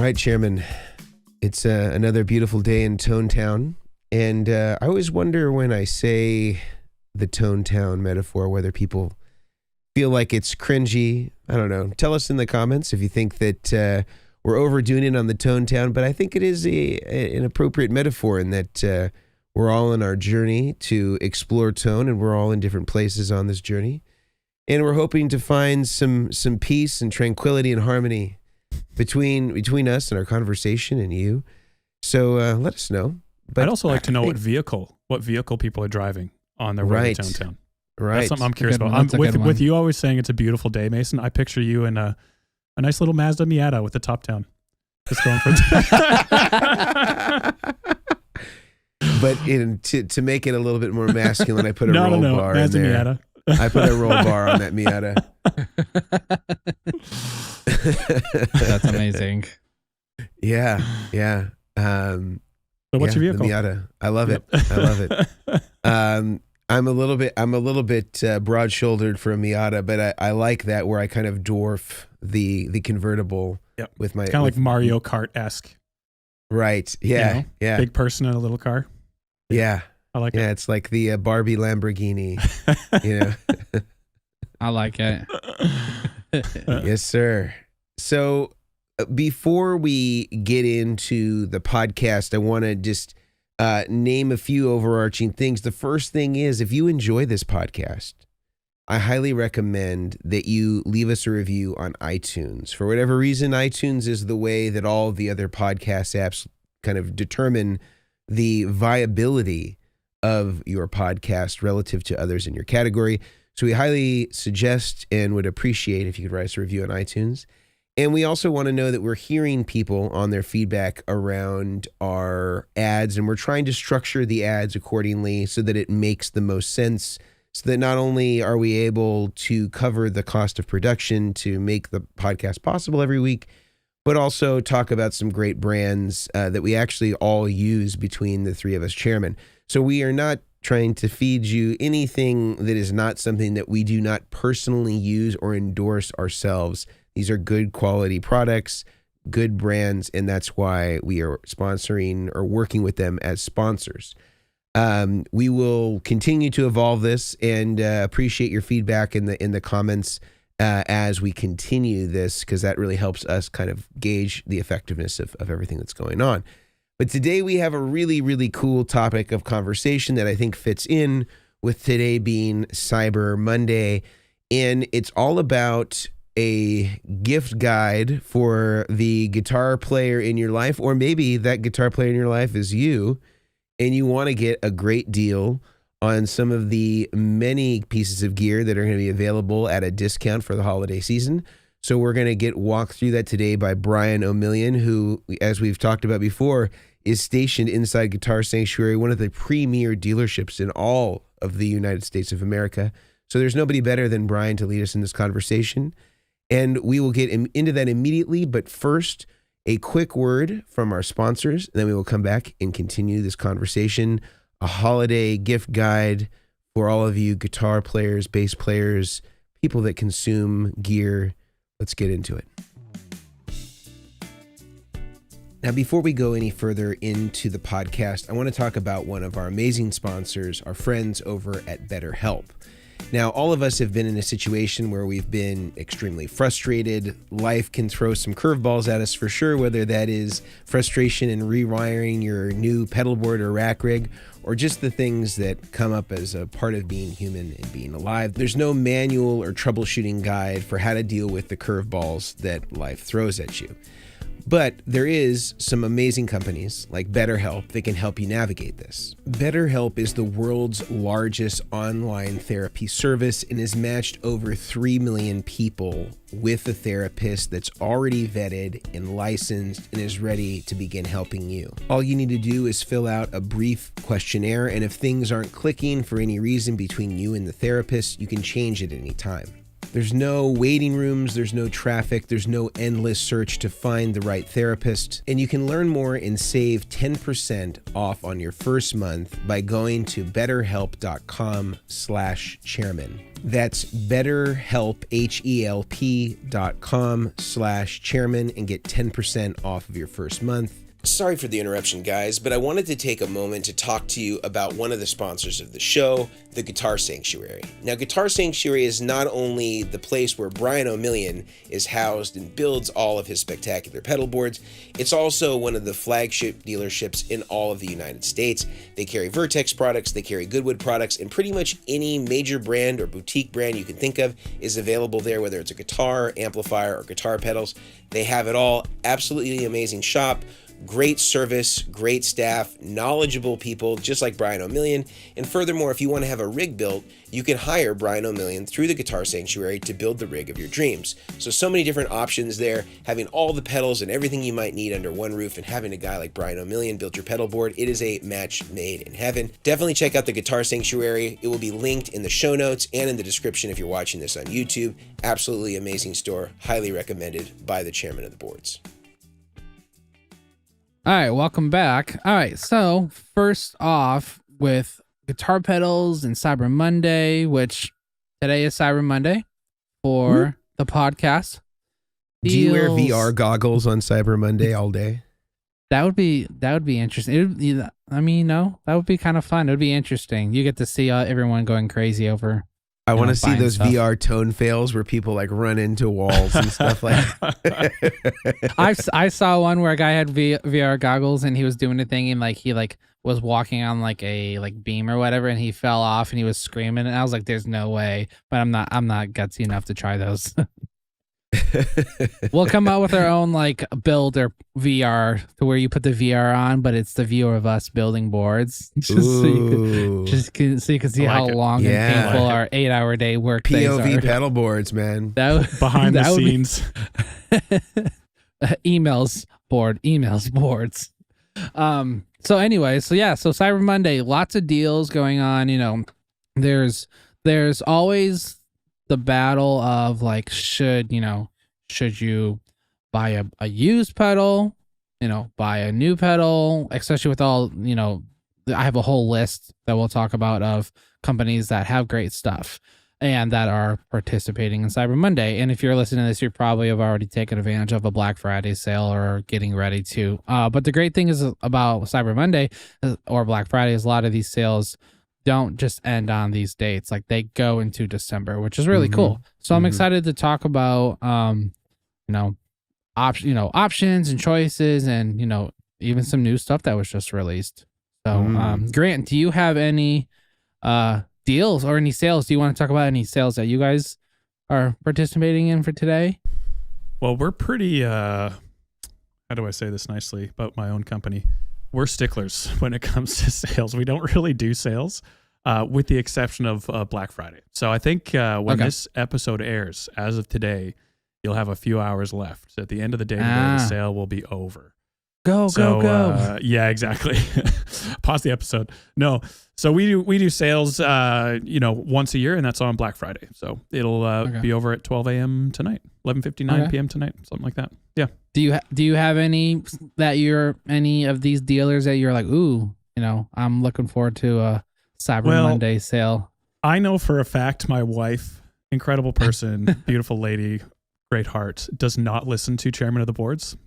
right, Chairman. It's another beautiful day in Tone Town. And I always wonder when I say the Tone Town metaphor, whether people feel like it's cringy. I don't know. Tell us in the comments if you think that we're overdoing it on the Tone Town. But I think it is an appropriate metaphor in that we're all on our journey to explore tone, and we're all in different places on this journey. And we're hoping to find some peace and tranquility and harmony between us and our conversation and you. So let us know. But I'd also like to know what vehicle people are driving on their way to Tone Town. Right. That's something I'm curious about. With you always saying it's a beautiful day, Mason, I picture you in a nice little Mazda Miata with the top down. Just going for But to make it a little bit more masculine, I put a roll bar Mazda in there. Miata. I put a roll bar on that Miata. That's amazing. Yeah. So what's your vehicle? The Miata. I love it. I'm a little bit broad-shouldered for a Miata, but I like that where I kind of dwarf the convertible. Yep. With my kind of like Mario Kart-esque. Right. Yeah. Yeah. Big person in a little car. Yeah. I like it. Yeah, it's like the Barbie Lamborghini. I like it. Yes, sir. So before we get into the podcast, I want to just name a few overarching things. The first thing is, if you enjoy this podcast, I highly recommend that you leave us a review on iTunes. For whatever reason, iTunes is the way that all the other podcast apps kind of determine the viability of your podcast relative to others in your category. So we highly suggest and would appreciate if you could write us a review on iTunes. And we also want to know that we're hearing people on their feedback around our ads, and we're trying to structure the ads accordingly so that it makes the most sense, so that not only are we able to cover the cost of production to make the podcast possible every week, but also talk about some great brands that we actually all use between the three of us chairmen. So we are not trying to feed you anything that is not something that we do not personally use or endorse ourselves. These are good quality products, good brands, and that's why we are sponsoring or working with them as sponsors. We will continue to evolve this and appreciate your feedback in the comments as we continue this, because that really helps us kind of gauge the effectiveness of everything that's going on. But today we have a really, really cool topic of conversation that I think fits in with today being Cyber Monday. And it's all about a gift guide for the guitar player in your life, or maybe that guitar player in your life is you, and you want to get a great deal on some of the many pieces of gear that are going to be available at a discount for the holiday season. So we're going to walk through that today by Brian Omilion, who, as we've talked about before, is stationed inside Guitar Sanctuary, one of the premier dealerships in all of the United States of America. So there's nobody better than Brian to lead us in this conversation. And we will get into that immediately. But first, a quick word from our sponsors. And then we will come back and continue this conversation. A holiday gift guide for all of you guitar players, bass players, people that consume gear. Let's get into it. Now, before we go any further into the podcast, I want to talk about one of our amazing sponsors, our friends over at BetterHelp. Now, all of us have been in a situation where we've been extremely frustrated. Life can throw some curveballs at us for sure, whether that is frustration in rewiring your new pedalboard or rack rig, or just the things that come up as a part of being human and being alive. There's no manual or troubleshooting guide for how to deal with the curveballs that life throws at you. But there is some amazing companies like BetterHelp that can help you navigate this. BetterHelp is the world's largest online therapy service and has matched over 3 million people with a therapist that's already vetted and licensed and is ready to begin helping you. All you need to do is fill out a brief questionnaire, and if things aren't clicking for any reason between you and the therapist, you can change at any time. There's no waiting rooms, there's no traffic, there's no endless search to find the right therapist. And you can learn more and save 10% off on your first month by going to betterhelp.com/chairman. That's betterhelp, HELP.com/chairman, and get 10% off of your first month. Sorry for the interruption, guys, but I wanted to take a moment to talk to you about one of the sponsors of the show, the Guitar Sanctuary. Now, Guitar Sanctuary is not only the place where Brian Omilion is housed and builds all of his spectacular pedal boards, it's also one of the flagship dealerships in all of the United States. They carry Vertex products, they carry Goodwood products, and pretty much any major brand or boutique brand you can think of is available there, whether it's a guitar, amplifier, or guitar pedals. They have it all. Absolutely amazing shop. Great service, great staff, knowledgeable people, just like Brian Omilion. And furthermore, if you want to have a rig built, you can hire Brian Omilion through the Guitar Sanctuary to build the rig of your dreams. So many different options there, having all the pedals and everything you might need under one roof, and having a guy like Brian Omilion build your pedal board. It is a match made in heaven. Definitely check out the Guitar Sanctuary. It will be linked in the show notes and in the description if you're watching this on YouTube. Absolutely amazing store. Highly recommended by the chairman of the boards. All right, welcome back. All right, so first off with guitar pedals and Cyber Monday, which today is Cyber Monday for the podcast. Do you wear VR goggles on Cyber Monday all day? That would be interesting. That would be kind of fun. It would be interesting. You get to see everyone going crazy over. I want to see those stuff. VR tone fails where people like run into walls and stuff like that. I saw one where a guy had VR goggles and he was doing a thing and he was walking on like a beam or whatever and he fell off and he was screaming and I was like, there's no way, but I'm not gutsy enough to try those. We'll come out with our own build or VR to where you put the VR on, but it's the view of us building boards. So you can see how long and painful our 8-hour day work days are. POV pedal boards, man. Behind the scenes. emails boards. So Cyber Monday, lots of deals going on. There's always the battle of should you buy a used pedal, buy a new pedal, especially with all, I have a whole list that we'll talk about of companies that have great stuff and that are participating in Cyber Monday. And if you're listening to this, you probably have already taken advantage of a Black Friday sale or getting ready to. But the great thing is about Cyber Monday or Black Friday is a lot of these sales don't just end on these dates. They go into December, which is really cool. So I'm excited to talk about, options and choices and, even some new stuff that was just released. So, Grant, do you have any, deals or any sales? Do you want to talk about any sales that you guys are participating in for today? Well, we're pretty, how do I say this nicely about my own company? We're sticklers when it comes to sales. We don't really do sales, with the exception of Black Friday. So I think when this episode airs, as of today, you'll have a few hours left. At the end of the day, the sale will be over. Go. Yeah, exactly. Pause the episode. No. So we do sales, once a year, and that's on Black Friday. So it'll be over at 12 a.m. tonight, 11:59 p.m. tonight, something like that. Yeah. Do you have any of these dealers that you're like, ooh, I'm looking forward to a Cyber Monday sale? I know for a fact my wife, incredible person, beautiful lady, great heart, does not listen to Chairman of the Boards.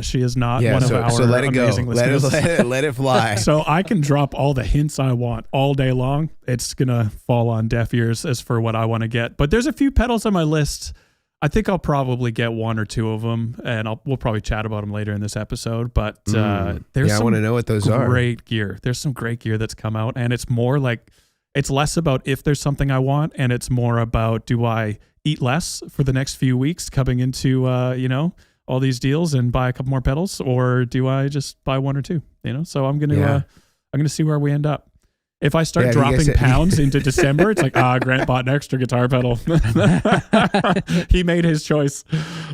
She is not one of our so let it go. Listeners. Let it fly. So I can drop all the hints I want all day long. It's gonna fall on deaf ears as for what I want to get. But there's a few pedals on my list. I think I'll probably get one or two of them, and we'll probably chat about them later in this episode. But there's I want to know what those are. Great gear. There's some great gear that's come out, and it's more it's less about if there's something I want, and it's more about do I eat less for the next few weeks coming into all these deals and buy a couple more pedals, or do I just buy one or two? So I'm gonna see where we end up. If I start dropping pounds into December, it's like, Grant bought an extra guitar pedal. He made his choice.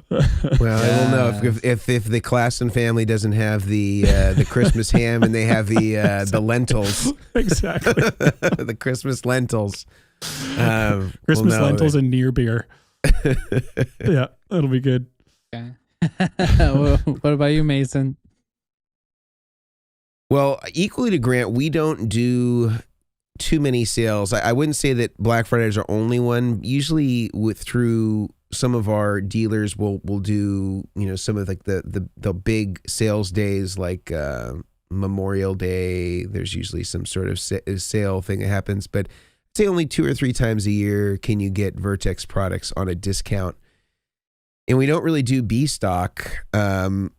Well, I don't know if the Klassen family doesn't have the Christmas ham and they have the lentils. Exactly. The Christmas lentils. Christmas lentils and near beer. Yeah, that'll be good. Okay. What about you, Mason? Well, equally to Grant, we don't do too many sales. I wouldn't say that Black Friday is our only one. Usually through some of our dealers, we'll do, some of like the big sales days, like Memorial Day. There's usually some sort of sale thing that happens, but I'd say only 2 or 3 times a year can you get Vertex products on a discount. And we don't really do B stock, so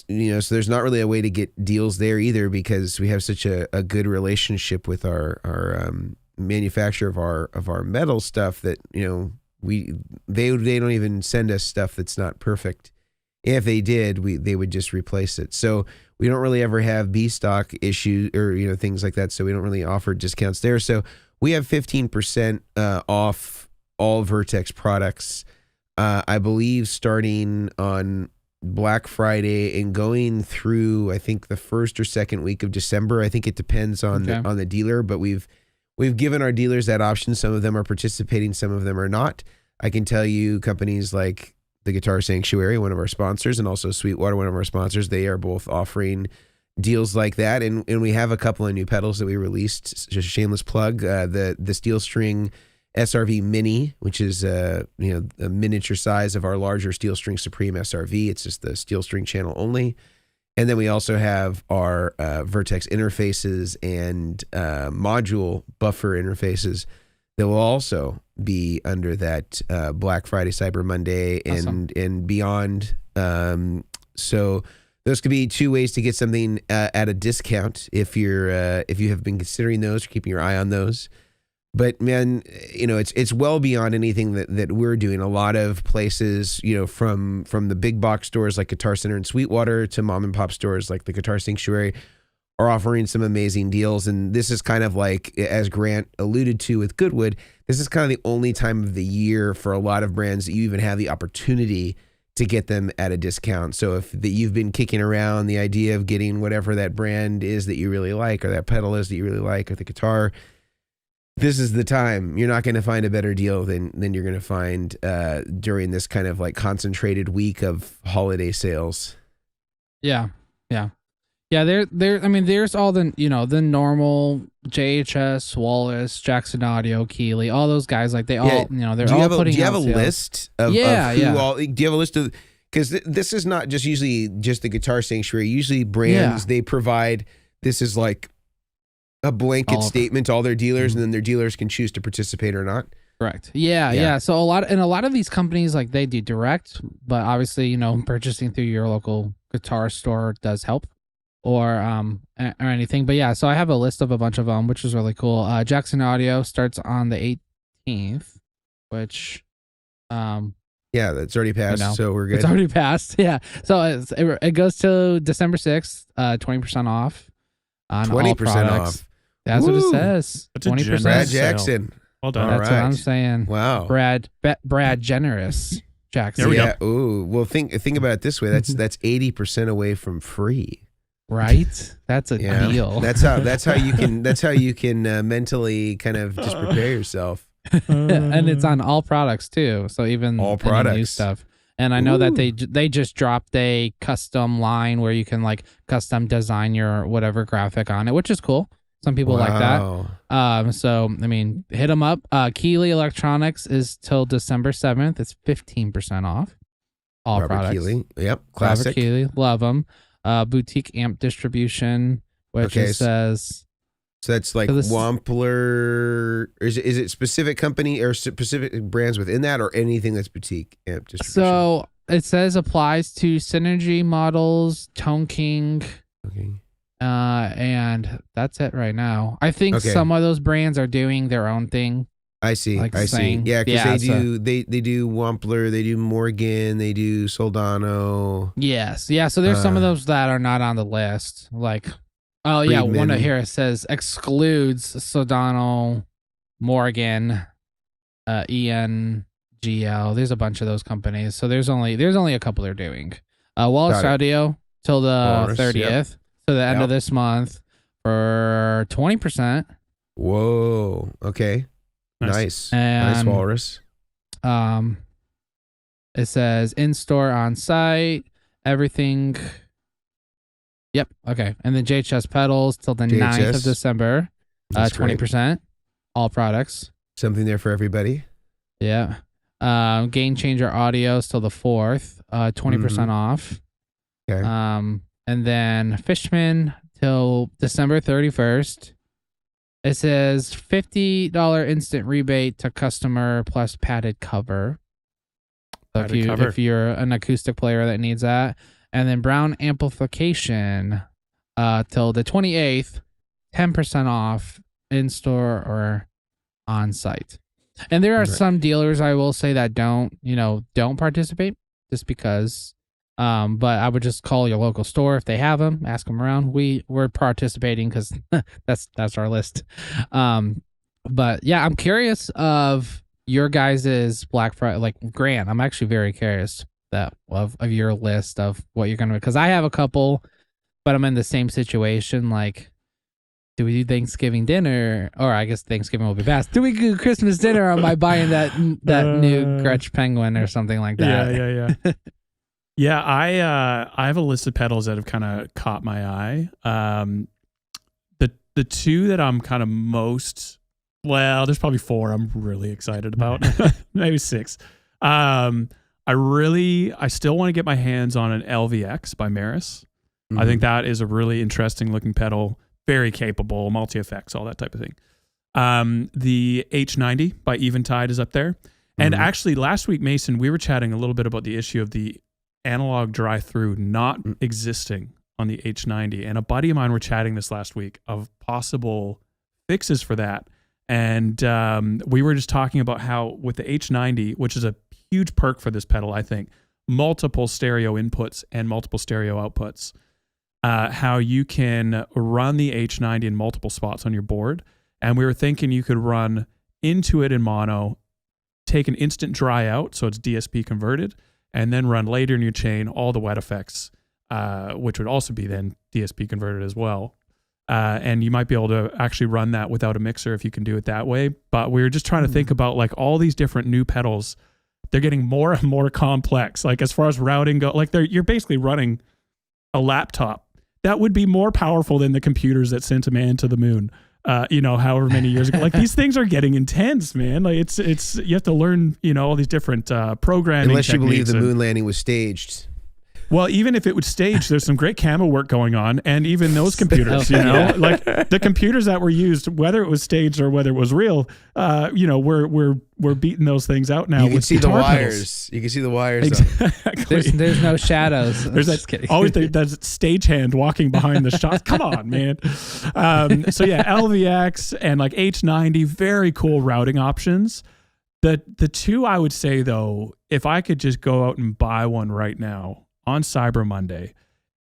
there's not really a way to get deals there either, because we have such a good relationship with our manufacturer of our metal stuff that they don't even send us stuff that's not perfect. If they did, they would just replace it. So we don't really ever have B stock issues or things like that. So we don't really offer discounts there. So we have 15% off all Vertex products. I believe starting on Black Friday and going through, I think, the first or second week of December. I think it depends on the dealer, but we've given our dealers that option. Some of them are participating, some of them are not. I can tell you companies like the Guitar Sanctuary, one of our sponsors, and also Sweetwater, one of our sponsors, they are both offering deals like that. And we have a couple of new pedals that we released. Just a shameless plug. The Steel String SRV Mini, which is a miniature size of our larger Steel String Supreme SRV. It's just the Steel String channel only. And then we also have our Vertex interfaces and module buffer interfaces that will also be under that Black Friday, Cyber Monday, and beyond. So those could be 2 ways to get something at a discount if you have been considering those or keeping your eye on those. But man, it's well beyond anything that we're doing. A lot of places, from the big box stores like Guitar Center and Sweetwater to mom and pop stores like the Guitar Sanctuary, are offering some amazing deals. And this is kind of like, as Grant alluded to with Goodwood, this is kind of the only time of the year for a lot of brands that you even have the opportunity to get them at a discount. So if you've been kicking around the idea of getting whatever that brand is that you really like, or that pedal is that you really like, or the guitar, this is the time. You're not going to find a better deal than you're going to find during this kind of like concentrated week of holiday sales. Yeah. There. I mean, there's all the the normal JHS, Wallace, Jackson Audio, Keeley, all those guys. Like they all they're all putting. Do you have a list of who all? Do you have a list of? Because this is not just usually just the Guitar Sanctuary. Usually brands they provide. This is like a blanket statement to all their dealers, and then their dealers can choose to participate or not. Correct. Yeah. So a lot of these companies, like, they do direct, but obviously, purchasing through your local guitar store does help, or anything. But yeah, so I have a list of a bunch of them, which is really cool. Jackson Audio starts on the 18th, which yeah, that's already passed, so we're good. It's already passed. Yeah. So it goes to December 6th, 20% off on 20% all products. Off. That's what it says. 20%. Brad Jackson. Well done. That's what I'm saying. Wow. Brad Generous Jackson. There we go. Ooh. Well, think about it this way. That's 80% away from free. Right. That's a deal. That's how you can mentally kind of just prepare yourself. And it's on all products too. So even all products, new stuff. And I know that they just dropped a custom line where you can like custom design your whatever graphic on it, which is cool. Some people like that. So I mean, hit them up. Keeley Electronics is till December 7th. It's 15% off all Robert products. Keeley. Yep, classic. Robert Keeley, love them. Boutique Amp Distribution, which says. So that's like Wampler. Is it specific company or specific brands within that, or anything that's boutique amp distribution? So it says applies to Synergy models, Tone King. Okay. And that's it right now. I think some of those brands are doing their own thing. I see. Like I see. Yeah, because they do Wampler, they do Morgan, they do Soldano. Yes. Yeah. So there's some of those that are not on the list. Like, oh yeah, one here it says excludes Soldano, Morgan, ENGL. There's a bunch of those companies. So there's only a couple they're doing. Wallace Audio till the 30th. To the end of this month for 20%. Whoa. Okay. Nice. And, nice walrus. It says in-store, on-site, everything. Yep. Okay. And then JHS pedals till the 9th of December. 20%. All products. Something there for everybody. Yeah. Game Changer audios till the 4th. 20% off. Okay. And then Fishman till December 31st. It says $50 instant rebate to customer plus padded cover. So if you're an acoustic player that needs that. And then Brown amplification till the 28th, 10% off in store or on site. And there are some dealers, I will say, that don't participate just because. But I would just call your local store if they have them, ask them around. We're participating because that's our list. But yeah, I'm curious of your guys's Black Friday, like Grant. I'm actually very curious of your list of what you're gonna, because I have a couple, but I'm in the same situation. Like, do we do Thanksgiving dinner, or I guess Thanksgiving will be fast? Do we do Christmas dinner, or am I buying that new Gretsch Penguin or something like that? Yeah. Yeah, I have a list of pedals that have kind of caught my eye. The two that I'm kind of most, well, there's probably four I'm really excited about, maybe six. I still want to get my hands on an LVX by Maris. I think that is a really interesting looking pedal, very capable, multi-effects, all that type of thing. The H90 by Eventide is up there. And actually last week, Mason, we were chatting a little bit about the issue of the analog drive-through not existing on the H90. And a buddy of mine were chatting this last week of possible fixes for that. And we were just talking about how with the H90, which is a huge perk for this pedal, I think, multiple stereo inputs and multiple stereo outputs, how you can run the H90 in multiple spots on your board. And we were thinking you could run into it in mono, take an instant dry out, so it's DSP converted, and then run later in your chain all the wet effects, which would also be then DSP converted as well. And you might be able to actually run that without a mixer if you can do it that way. But we were just trying to think about like all these different new pedals. They're getting more and more complex. Like as far as routing go, like you're basically running a laptop that would be more powerful than the computers that sent a man to the moon. However many years ago. Like these things are getting intense, man. Like it's you have to learn, all these different programming. Unless you believe the moon landing was staged. Well, even if it was staged, there's some great camera work going on, and even those computers, like the computers that were used, whether it was staged or whether it was real, we're beating those things out now. You can see the wires. Pedals. You can see the wires. Exactly. There's no shadows. There's always that stagehand walking behind the shots. Come on, man. So yeah, LVX and like H90, very cool routing options. The two I would say though, if I could just go out and buy one right now on Cyber Monday,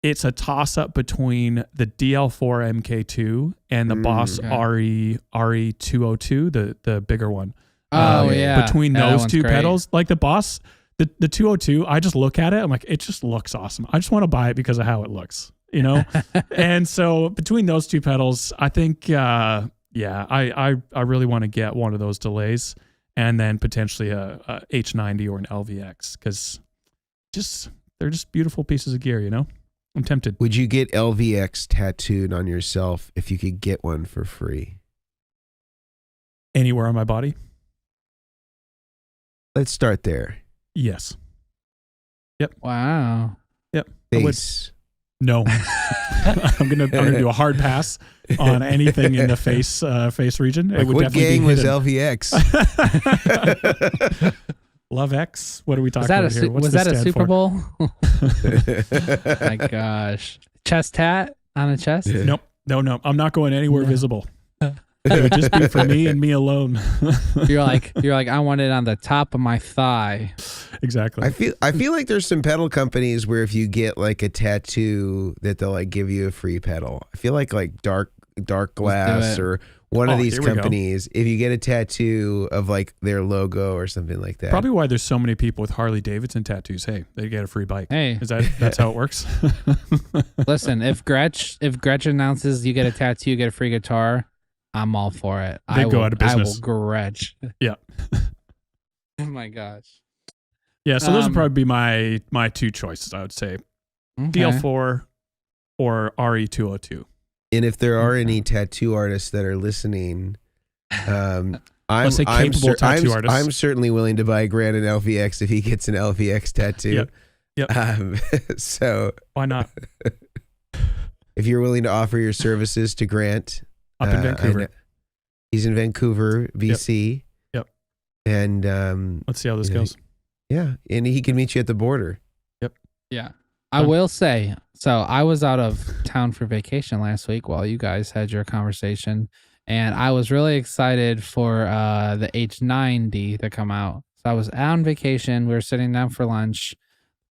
it's a toss-up between the DL4 MK2 and the Boss RE202, the bigger one. Yeah. Between those two pedals, like the Boss, the 202, I just look at it, I'm like, it just looks awesome. I just want to buy it because of how it looks, And so between those two pedals, I think, I really want to get one of those delays and then potentially a H90 or an LVX because they're just beautiful pieces of gear, I'm tempted. Would you get LVX tattooed on yourself if you could get one for free? Anywhere on my body? Let's start there. Yes. Yep. Wow. Yep. Face. No. I'm gonna do a hard pass on anything in the face region. Like, it would what definitely gang was LVX? Love X? What are we talking about here? Was that a Super Bowl? My gosh. Chest hat on a chest? Yeah. Nope. No. I'm not going anywhere visible. It would just be for me and me alone. You're like, I want it on the top of my thigh. Exactly. I feel like there's some pedal companies where if you get like a tattoo that they'll like give you a free pedal. I feel like Dark Glass or one of these companies, if you get a tattoo of like their logo or something like that. Probably why there's so many people with Harley Davidson tattoos. Hey, they get a free bike. Hey, that's how it works? Listen, if Gretsch announces you get a tattoo, you get a free guitar, I'm all for it. They go out of business. I will grudge. Yeah. Oh my gosh. Yeah, so those would probably be my two choices, I would say. Okay. DL4 or RE202. And if there are any tattoo artists that are listening, I'm capable tattoo artists. I'm certainly willing to buy Grant an LVX if he gets an LVX tattoo. Yep. So why not? If you're willing to offer your services to Grant, up in Vancouver. He's in Vancouver, BC. Yep. And let's see how this goes. Yeah, and he can meet you at the border. Yep. Yeah. I will say, so I was out of town for vacation last week while you guys had your conversation, and I was really excited for the H90 to come out. So I was out on vacation. We were sitting down for lunch.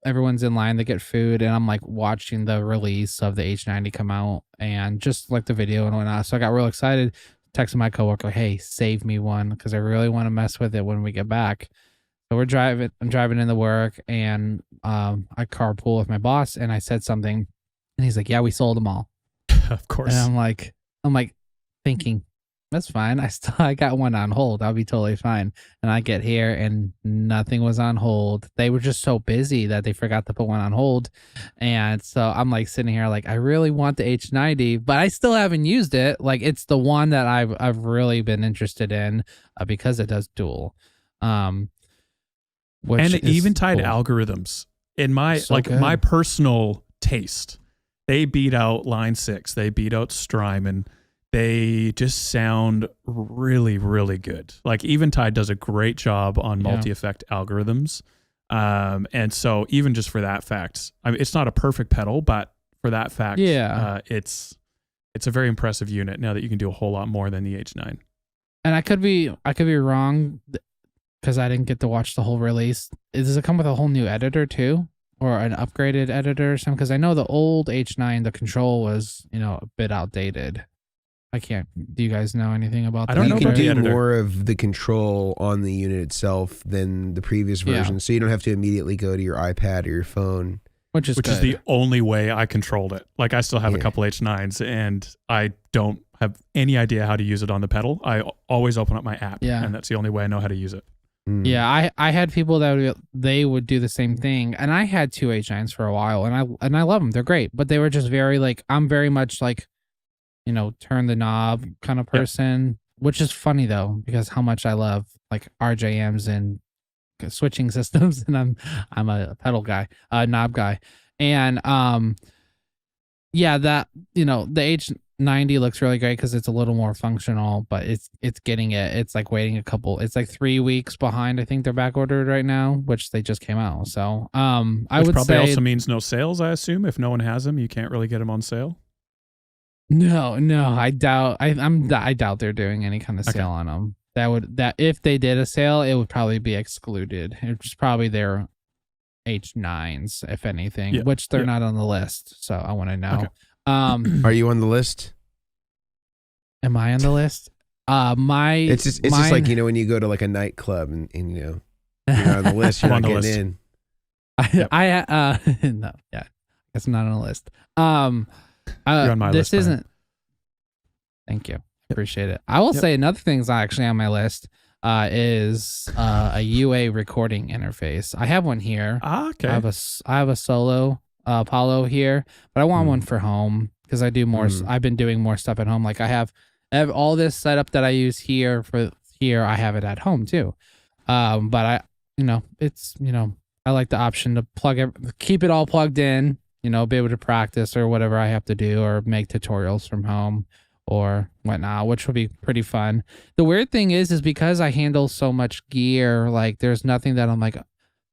Everyone's in line to get food, and I'm like watching the release of the H90 come out and just like the video and whatnot. So I got real excited, texting my coworker, hey, save me one because I really want to mess with it when we get back. So I'm driving into work, and I carpool with my boss, and I said something, and he's like, yeah, we sold them all. Of course. And I'm like thinking, that's fine. I got one on hold. I'll be totally fine. And I get here and nothing was on hold. They were just so busy that they forgot to put one on hold. And so I'm like sitting here like, I really want the H90, but I still haven't used it. Like it's the one that I've really been interested in because it does dual. And Eventide cool. algorithms in my So good. my personal taste, they beat out Line 6, they beat out Strymon. They just sound really, really good. Like Eventide does a great job on multi-effect algorithms. And so even just for that fact, I mean, it's not a perfect pedal, but for that fact, it's a very impressive unit now that you can do a whole lot more than the H9. And I could be wrong because I didn't get to watch the whole release. Does it come with a whole new editor too? Or an upgraded editor or something? Because I know the old H9, the control was, a bit outdated. Do you guys know anything about that? I don't know about the You can do editor. more of the control on the unit itself than the previous version, so you don't have to immediately go to your iPad or your phone. Which is the only way I controlled it. Like I still have a couple H9s and I don't have any idea how to use it on the pedal. I always open up my app and that's the only way I know how to use it. Yeah, I had people that they would do the same thing, and I had two H9s for a while, and I love them. They're great, but they were just very like, I'm very much like, turn the knob kind of person, which is funny though, because how much I love like RJMs and switching systems, and I'm a pedal guy, knob guy, and that the H90 looks really great because it's a little more functional, but it's getting it. It's like waiting it's like 3 weeks behind. I think they're back ordered right now, which they just came out. So I would probably say also means no sales. I assume if no one has them, you can't really get them on sale. No, I doubt. I doubt they're doing any kind of sale on them. That if they did a sale, it would probably be excluded. It's probably their H9s, if anything, which they're not on the list. So I want to know. Okay. Are you on the list? Am I on the list? It's just like when you go to like a nightclub and you're on the list, you're not getting in. No, it's not on the list. You're on my list. This isn't. Thank you. Appreciate it. I will say another thing's actually on my list is a UA recording interface. I have one here. Okay. I have a solo Apollo here, but I want one for home because I do more. I've been doing more stuff at home. Like I have all this setup that I use here for here. I have it at home too. But I like the option to keep it all plugged in. Be able to practice or whatever I have to do or make tutorials from home or whatnot, which will be pretty fun. The weird thing is because I handle so much gear, like there's nothing that I'm like,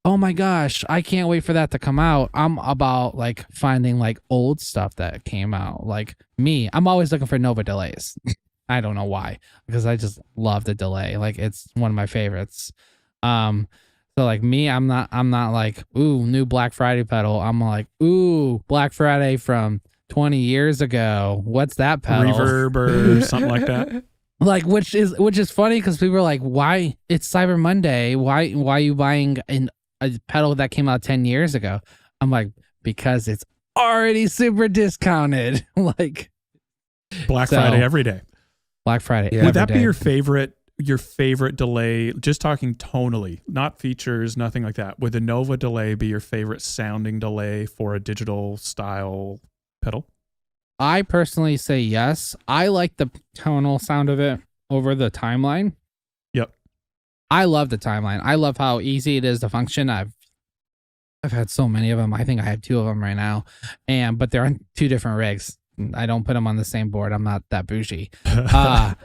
oh my gosh, I can't wait for that to come out. I'm about like finding like old stuff that came out. Like me, I'm always looking for Nova delays. I don't know why, because I just love the delay. Like it's one of my favorites. So like me, I'm not like, ooh, new Black Friday pedal. I'm like, ooh, Black Friday from 20 years ago. What's that pedal? Reverb or something like that. Like, which is funny because people are like, why? It's Cyber Monday. Why are you buying a pedal that came out 10 years ago? I'm like, because it's already super discounted. Like Black Friday every day. Black Friday. Yeah. Would that be day. your favorite delay? Just talking tonally, not features, nothing like that. Would the Nova delay be your favorite sounding delay for a digital style pedal? I personally say yes. I like the tonal sound of it over the timeline. Yep. I love the timeline. I love how easy it is to function. I've had so many of them. I think I have 2 of them right now, but they're on 2 different rigs. I don't put them on the same board. I'm not that bougie. I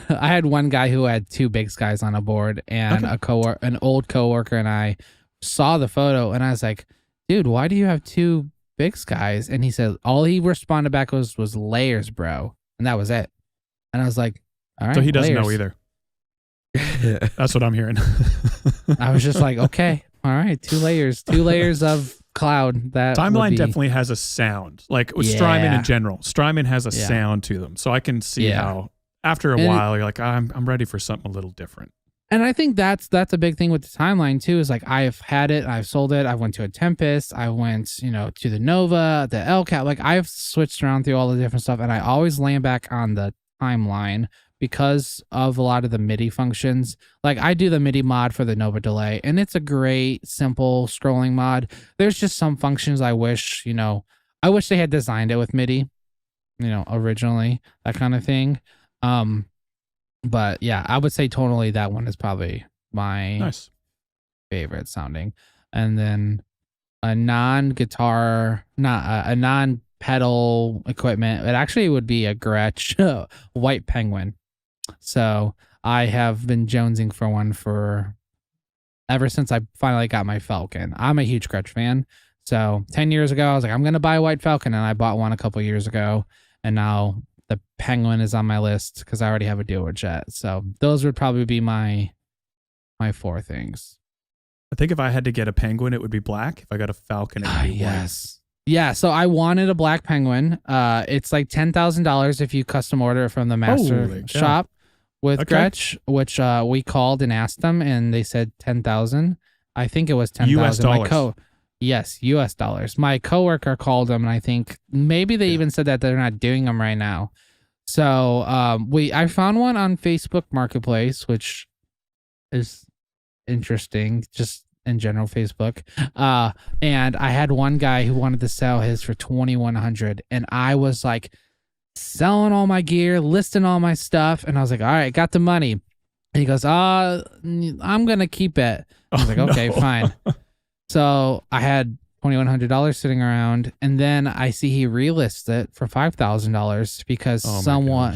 had one guy who had 2 big skies on a board, and an old coworker and I saw the photo, and I was like, "Dude, why do you have 2 big skies?" And he said all he responded back was layers, bro, and that was it. And I was like, "All right." So he doesn't layers. know either. That's what I'm hearing. I was just like, okay, all right, 2 layers of cloud. That Timeline definitely has a sound, like with Strymon in general. Strymon has a sound to them, so I can see how after a while you're like, I'm ready for something a little different. And I think that's a big thing with the timeline too. Is like I've had it, I've sold it. I went to a Tempest, I went to the Nova, the LCAT. Like I've switched around through all the different stuff, and I always land back on the timeline because of a lot of the MIDI functions. Like I do the MIDI mod for the Nova delay, and it's a great, simple scrolling mod. There's just some functions I wish they had designed it with MIDI, originally, that kind of thing. But yeah, I would say totally that one is probably my favorite sounding. And then a non-guitar, a non-pedal equipment, it actually would be a Gretsch White Penguin. So I have been jonesing for one ever since I finally got my Falcon. I'm a huge Gretsch fan. So 10 years ago, I was like, I'm going to buy a White Falcon, and I bought one a couple years ago. And now the Penguin is on my list because I already have a deal with Jet. So those would probably be my 4 things. I think if I had to get a Penguin, it would be black. If I got a Falcon, it would be white. Yeah, so I wanted a black Penguin. It's like $10,000 if you custom order it from the master shop with Gretsch, which we called and asked them, and they said 10,000. I think it was 10,000. US dollars. Yes, US dollars. My coworker called them, and I think maybe they even said that they're not doing them right now. So I found one on Facebook Marketplace, which is interesting, just in general Facebook. And I had one guy who wanted to sell his for $2,100, and I was like selling all my gear, listing all my stuff, and I was like, all right, got the money. And he goes, I'm gonna keep it. I was like, okay, fine. So I had $2,100 sitting around, and then I see he relisted it for $5,000 because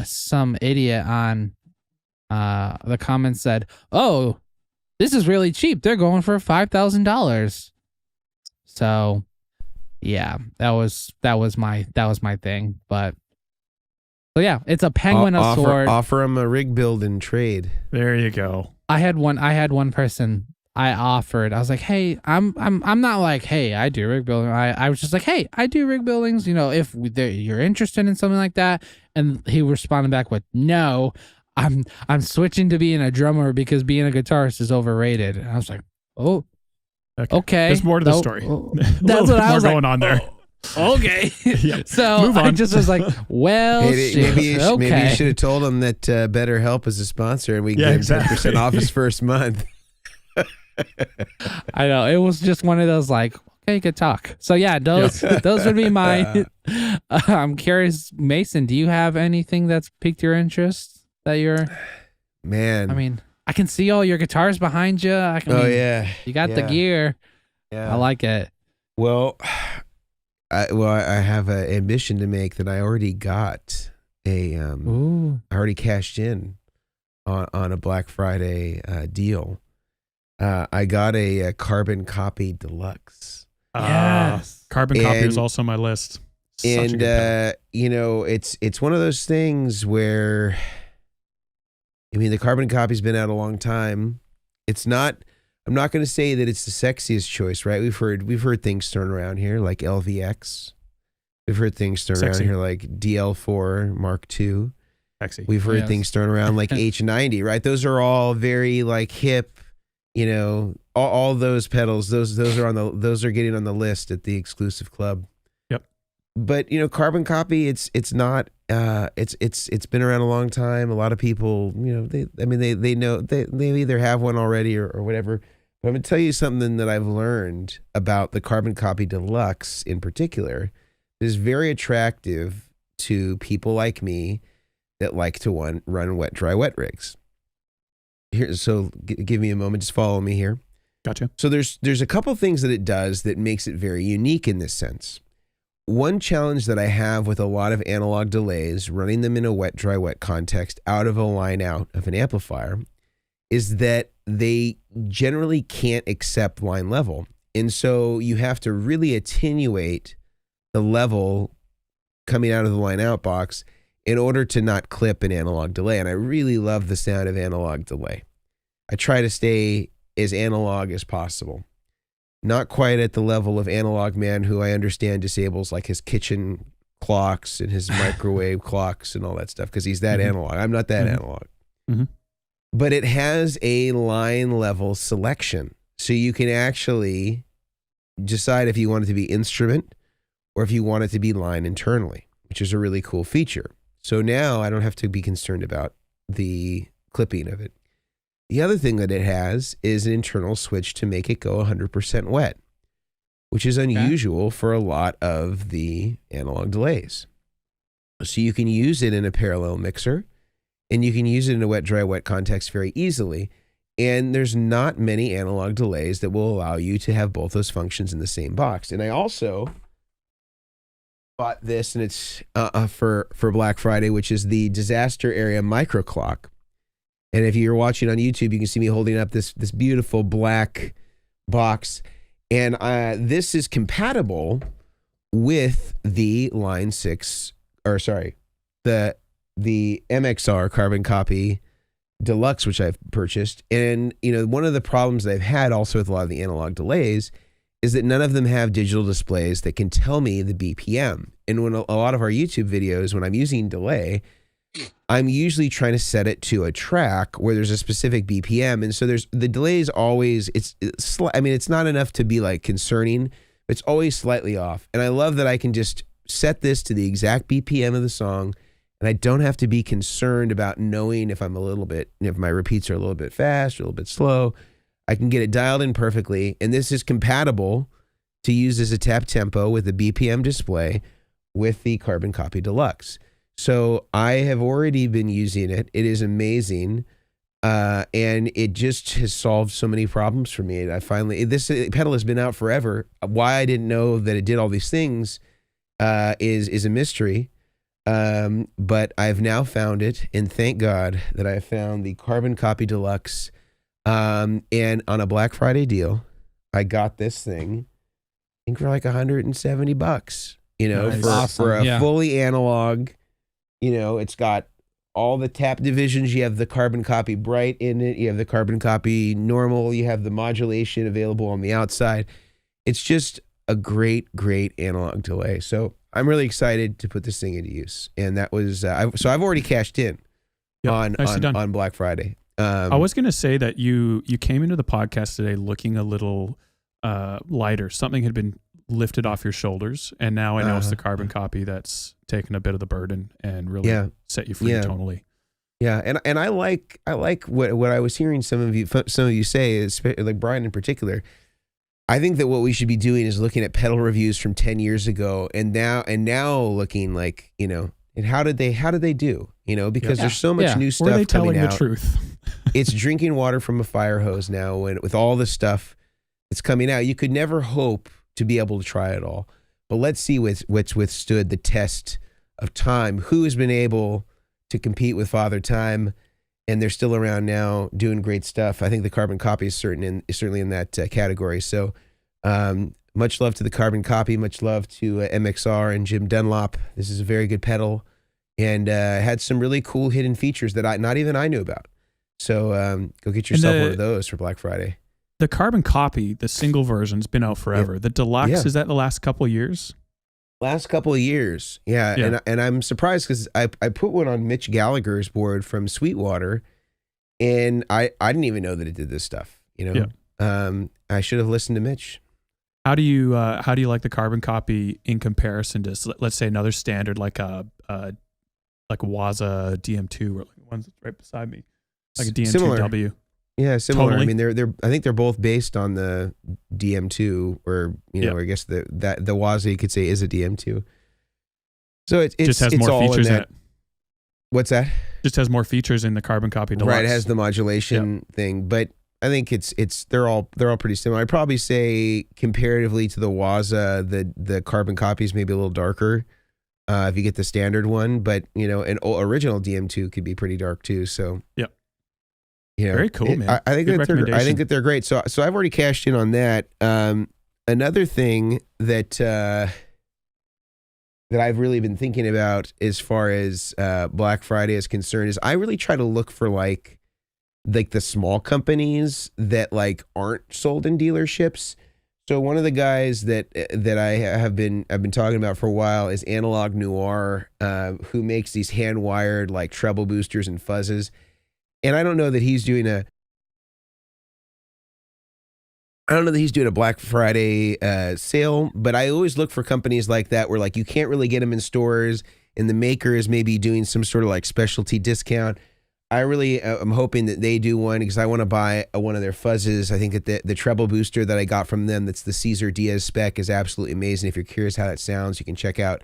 some idiot on the comments said, "Oh, this is really cheap. They're going for $5,000." So, yeah, that was my thing. But so yeah, it's a Penguin of sort. Offer him a rig build and trade. There you go. I had one person I offered. I was like, "Hey, I'm not like, hey, I do rig building." I was just like, "Hey, I do rig buildings. If you're interested in something like that." And he responded back with, "No, I'm switching to being a drummer because being a guitarist is overrated." And I was like, "Oh, okay." There's more to the story. That's what I was going on there. Okay. Yeah. So Move on. I just was like, well, maybe you should have told him that BetterHelp is a sponsor, and we get 10% off his first month. I know, it was just one of those like, okay, good talk. So yeah, those would be my. I'm curious, Mason. Do you have anything that's piqued your interest that you're? Man, I mean, I can see all your guitars behind you. You got the gear. Yeah, I like it. Well, I have an admission to make that I already got I already cashed in on a Black Friday deal. I got a Carbon Copy Deluxe. Yes, Carbon Copy is also on my list. It's one of those things where, I mean, the Carbon Copy's been out a long time. It's not. I'm not going to say that it's the sexiest choice, right? We've heard things thrown around here like LVX. We've heard things thrown around here like DL4 Mark II. Sexy. We've heard things thrown around like H90, right? Those are all very like hip. All those pedals. Those are getting on the list at the exclusive club. Yep. But Carbon Copy, it's not it's been around a long time. A lot of people, they know they either have one already or whatever. But I'm gonna tell you something that I've learned about the Carbon Copy Deluxe in particular is very attractive to people like me that like to run wet, dry, wet rigs. Here, so give me a moment. Just follow me here. Gotcha. So there's a couple things that it does that makes it very unique in this sense. One challenge that I have with a lot of analog delays, running them in a wet, dry, wet context out of a line out of an amplifier, is that they generally can't accept line level. And so you have to really attenuate the level coming out of the line out box in order to not clip an analog delay. And I really love the sound of analog delay. I try to stay as analog as possible. Not quite at the level of Analog Man, who I understand disables like his kitchen clocks and his microwave clocks and all that stuff, because he's that analog. I'm not that analog. But it has a line level selection. So you can actually decide if you want it to be instrument or if you want it to be line internally, which is a really cool feature. So now I don't have to be concerned about the clipping of it. The other thing that it has is an internal switch to make it go 100% wet, which is unusual for a lot of the analog delays. So you can use it in a parallel mixer, and you can use it in a wet, dry, wet context very easily. And there's not many analog delays that will allow you to have both those functions in the same box. And I also bought this, and it's for Black Friday, which is the disaster area micro clock. And if you're watching on YouTube, you can see me holding up this beautiful black box. And this is compatible with the Line 6, or sorry, the MXR Carbon Copy Deluxe, which I've purchased. And, one of the problems that I've had also with a lot of the analog delays is that none of them have digital displays that can tell me the BPM. And when a lot of our YouTube videos, when I'm using delay, I'm usually trying to set it to a track where there's a specific BPM. And so the delay is always, it's not enough to be like concerning, but it's always slightly off. And I love that I can just set this to the exact BPM of the song, and I don't have to be concerned about knowing if my repeats are a little bit fast or a little bit slow. I can get it dialed in perfectly. And this is compatible to use as a tap tempo with the BPM display with the Carbon Copy Deluxe. So I have already been using it. It is amazing. And it just has solved so many problems for me. This pedal has been out forever. Why I didn't know that it did all these things is a mystery. But I've now found it, and thank God that I found the Carbon Copy Deluxe. And on a Black Friday deal, I got this thing, I think for like $170, Nice. for a fully analog. It's got all the tap divisions. You have the Carbon Copy Bright in it. You have the Carbon Copy Normal. You have the modulation available on the outside. It's just a great analog delay. So I'm really excited to put this thing into use. And that was, so I've already cashed in on Black Friday. I was going to say that you came into the podcast today looking a little lighter. Something had been lifted off your shoulders, and now I know it's the Carbon Copy that's taken a bit of the burden and really set you free tonally. Yeah, and I like what I was hearing some of you say, like Brian in particular. I think that what we should be doing is looking at pedal reviews from 10 years ago and now looking like, and how did they do? Because there's so much new stuff coming out. Were they telling the truth? It's drinking water from a fire hose now, and with all the stuff that's coming out, you could never hope to be able to try it all. But let's see what's withstood the test of time. Who has been able to compete with Father Time, and they're still around now doing great stuff. I think the Carbon Copy is certainly in that category. So much love to the Carbon Copy, much love to MXR and Jim Dunlop. This is a very good pedal, and had some really cool hidden features that not even I knew about. So go get yourself one of those for Black Friday. The Carbon Copy, the single version's been out forever. The Deluxe, is that the last couple of years? Last couple of years, yeah. And I'm surprised because I put one on Mitch Gallagher's board from Sweetwater, and I didn't even know that it did this stuff. I should have listened to Mitch. How do you like the Carbon Copy in comparison to, let's say, another standard like a like Waza DM2 or like ones that's right beside me, like a Similar. DM2W. Yeah, similar. Totally. I mean, they're I think they're both based on the DM2, or I guess the Waza you could say is a DM2. So it just has it's more all features in it. What's that? Just has more features in the carbon copy deluxe. Right, it has the modulation thing, but I think they're all pretty similar. I'd probably say comparatively to the Waza, the carbon copy is maybe a little darker if you get the standard one, but an original DM2 could be pretty dark too. So very cool, man. I think that they're great. So I've already cashed in on that. Another thing that I've really been thinking about as far as Black Friday is concerned is I really try to look for like the small companies that like aren't sold in dealerships. So one of the guys that I've been talking about for a while is Analog Noir, who makes these hand wired like treble boosters and fuzzes. And I don't know that he's doing a Black Friday sale, but I always look for companies like that where like you can't really get them in stores, and the maker is maybe doing some sort of like specialty discount. I really am hoping that they do one because I want to buy one of their fuzzes. I think that the treble booster that I got from them, that's the Caesar Diaz spec, is absolutely amazing. If you're curious how that sounds, you can check out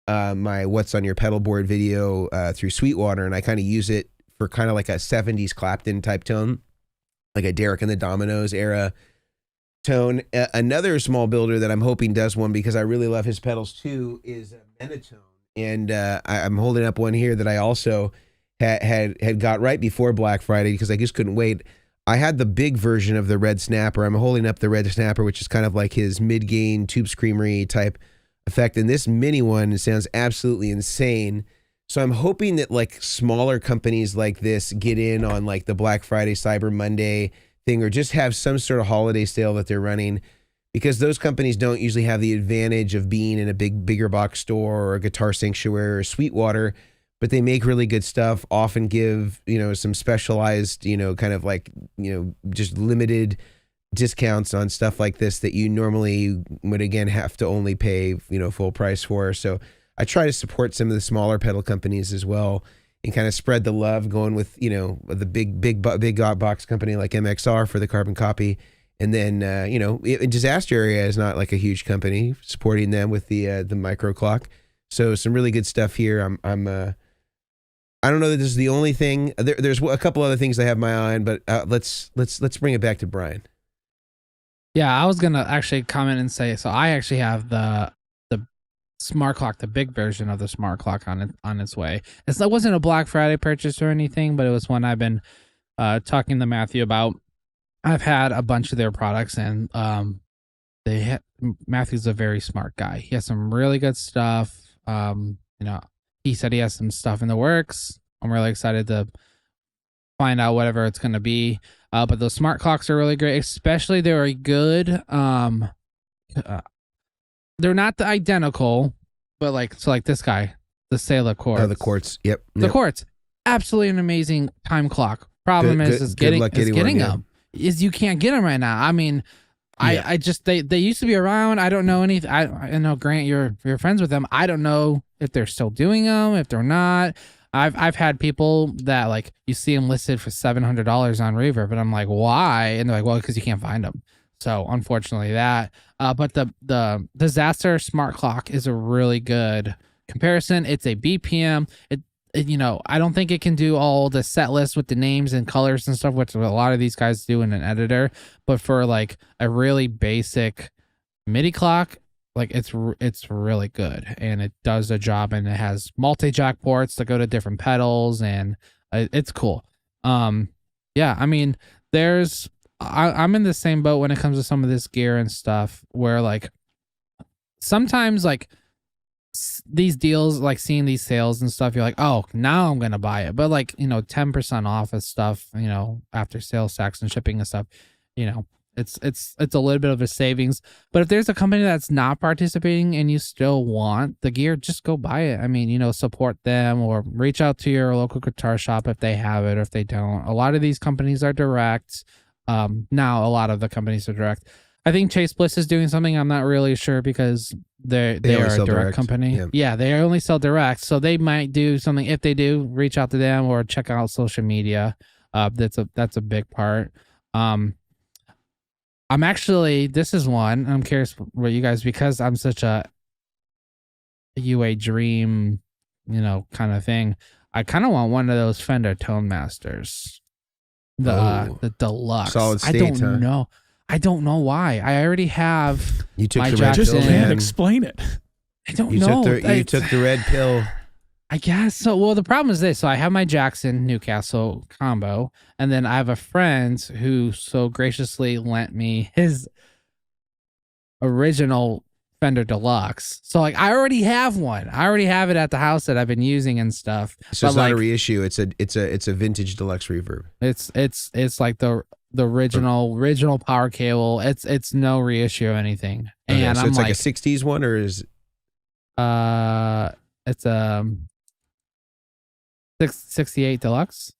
my What's on Your Pedal Board video through Sweetwater, and I kind of use it for kind of like a 70s Clapton type tone, like a Derek and the Dominoes era tone. Another small builder that I'm hoping does one because I really love his pedals too is Menatone, and I'm holding up one here that I also had got right before Black Friday because I just couldn't wait. I had the big version of the Red Snapper. I'm holding up the Red Snapper, which is kind of like his mid-gain Tube Screamery type effect, and this mini one sounds absolutely insane. So I'm hoping that like smaller companies like this get in on like the Black Friday, Cyber Monday thing, or just have some sort of holiday sale that they're running, because those companies don't usually have the advantage of being in a bigger box store or a Guitar Sanctuary or Sweetwater, but they make really good stuff, often give, some specialized, kind of like, just limited discounts on stuff like this that you normally would again have to only pay, full price for. So I try to support some of the smaller pedal companies as well and kind of spread the love, going with, the big box company like MXR for the carbon copy. And then, Disaster Area is not like a huge company, supporting them with the micro clock. So some really good stuff here. I don't know that this is the only thing. There's a couple other things I have my eye on, but let's bring it back to Brian. Yeah, I was gonna actually comment and say, so I actually have the smart clock, the big version of the smart clock on its way. It wasn't a Black Friday purchase or anything, but it was one I've been talking to Matthew about. I've had a bunch of their products, and Matthew's a very smart guy. He has some really good stuff. He said he has some stuff in the works. I'm really excited to find out whatever it's going to be. But those smart clocks are really great, especially they're good. They're not the identical, but like this guy, the Sailor Quartz. Oh, the Quartz. Yep. The Quartz. Absolutely an amazing time clock. Problem is getting them. Is you can't get them right now. I mean, yeah. I just they used to be around. I don't know anything. I know, Grant, you're friends with them. I don't know if they're still doing them, if they're not. I've had people that like you see them listed for $700 on Reverb, but I'm like, why? And they're like, well, because you can't find them. So unfortunately that. But the Disaster Smart Clock is a really good comparison. It's a BPM. I don't think it can do all the set lists with the names and colors and stuff, which a lot of these guys do in an editor. But for like a really basic MIDI clock, like it's really good, and it does the job, and it has multi-jack ports to go to different pedals, and it's cool. Yeah, I mean, I'm in the same boat when it comes to some of this gear and stuff, where like sometimes like these deals, like seeing these sales and stuff, you're like, oh, now I'm gonna buy it. But like 10% off of stuff, after sales tax and shipping and stuff, it's a little bit of a savings. But if there's a company that's not participating and you still want the gear, just go buy it. I mean, support them, or reach out to your local guitar shop if they have it or if they don't. A lot of these companies are direct. Now a lot of the companies are direct. I think Chase Bliss is doing something. I'm not really sure, because they only are a sell direct direct. company. Yeah. Yeah, they only sell direct. So they might do something. If they do, reach out to them or check out social media. That's a big part. I'm actually, this is one. I'm curious what you guys, because I'm such a UA dream, kind of thing. I kind of want one of those Fender Tone Masters. The deluxe. Solid state, I don't know. I don't know why. I already have. You took my the red Jackson. pill, Just can't man. explain it. I don't You know. took the red pill. I guess so. Well, the problem is this. So I have my Jackson Newcastle combo, and then I have a friend who so graciously lent me his original Fender Deluxe. So like I already have one. I already have it at the house that I've been using and stuff. So it's but not a like, reissue. It's a vintage deluxe reverb. It's like the original power cable. It's no reissue or anything. Okay, And so I'm it's like a like, 60s one, or is it's a 68 Deluxe.